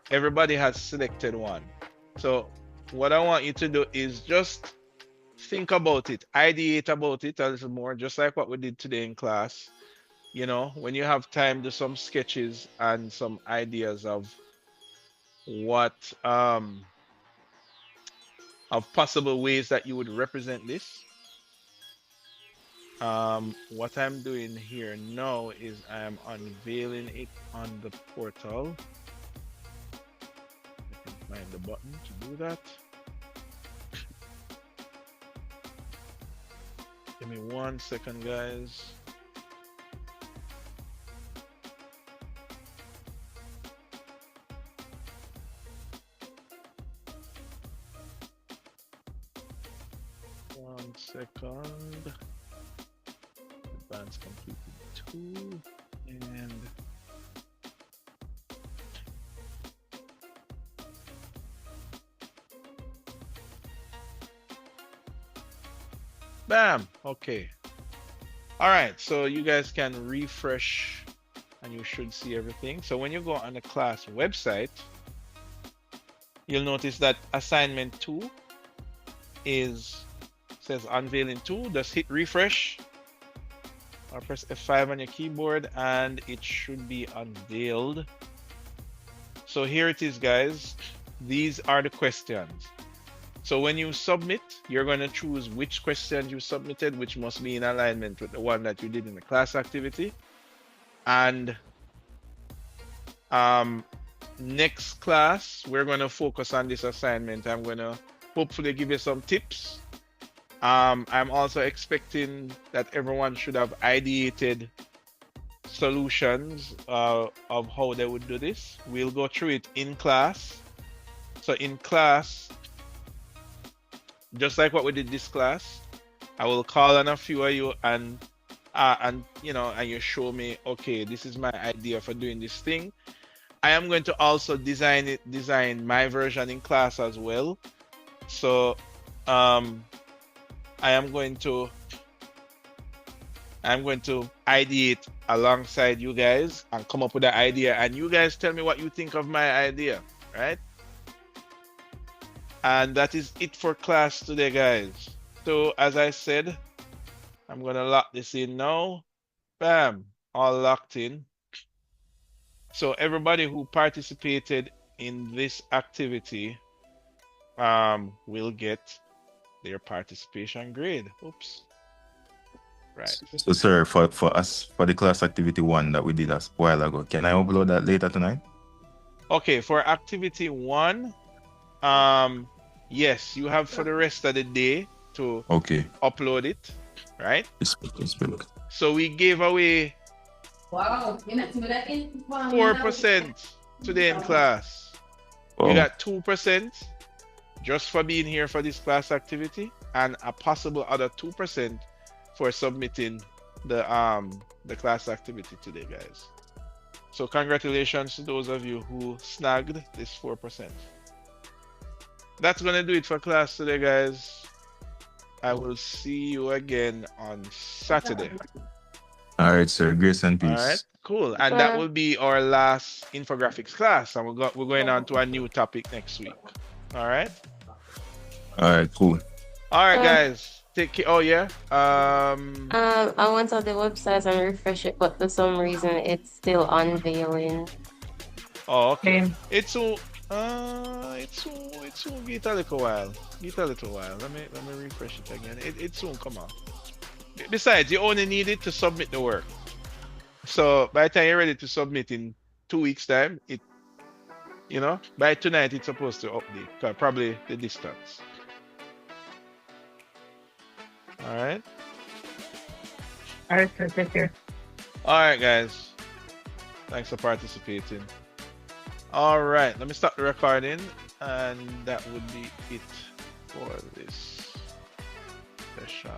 Everybody has selected one. So what I want you to do is just think about it, ideate about it a little more, just like what we did today in class. You know, when you have time, do some sketches and some ideas of what of possible ways that you would represent this. What I'm doing here now is I'm unveiling it on the portal. I can find the button to do that. Give me 1 second, guys. One second. Advanced completed 2 and bam. Okay. All right. So you guys can refresh and you should see everything. So when you go on the class website, you'll notice that assignment 2 says unveiling 2. Just hit refresh or press F5 on your keyboard and it should be unveiled. So here it is, guys. These are the questions. So when you submit, you're going to choose which questions you submitted, which must be in alignment with the one that you did in the class activity. And next class, we're going to focus on this assignment. I'm going to hopefully give you some tips. I'm also expecting that everyone should have ideated solutions of how they would do this. We'll go through it in class. So in class, just like what we did this class, I will call on a few of you and you show me, okay, this is my idea for doing this thing. I am going to also design my version in class as well. So I'm going to ideate alongside you guys and come up with an idea, and you guys tell me what you think of my idea, right? And that is it for class today, guys. So as I said, I'm gonna lock this in now. Bam, all locked in. So everybody who participated in this activity will get their participation grade. Oops. Right. So sir, for us, for the class activity 1 that we did a while ago, can I upload that later tonight? Okay, for activity 1, yes, you have for the rest of the day to upload it, right? So we gave away 4% today in class. You got 2% just for being here for this class activity, and a possible other 2% for submitting the class activity today, guys. So congratulations to those of you who snagged this 4%. That's gonna do it for class today, guys. I will see you again on Saturday. All right, sir. Grace and peace. All right, cool. And that will be our last infographics class, and we're going on to a new topic next week. All right. All right, cool. All right, guys. Take care. Oh yeah. I went on the website and refreshed it, but for some reason it's still unveiling. Oh, okay. It's will get a little while. Let me refresh it again. It soon come out. Besides, you only need it to submit the work. So by the time you're ready to submit in 2 weeks' time, by tonight it's supposed to update. Probably the distance. All right. All right, sir. Take care. All right, guys. Thanks for participating. All right, let me start the recording, and that would be it for this session.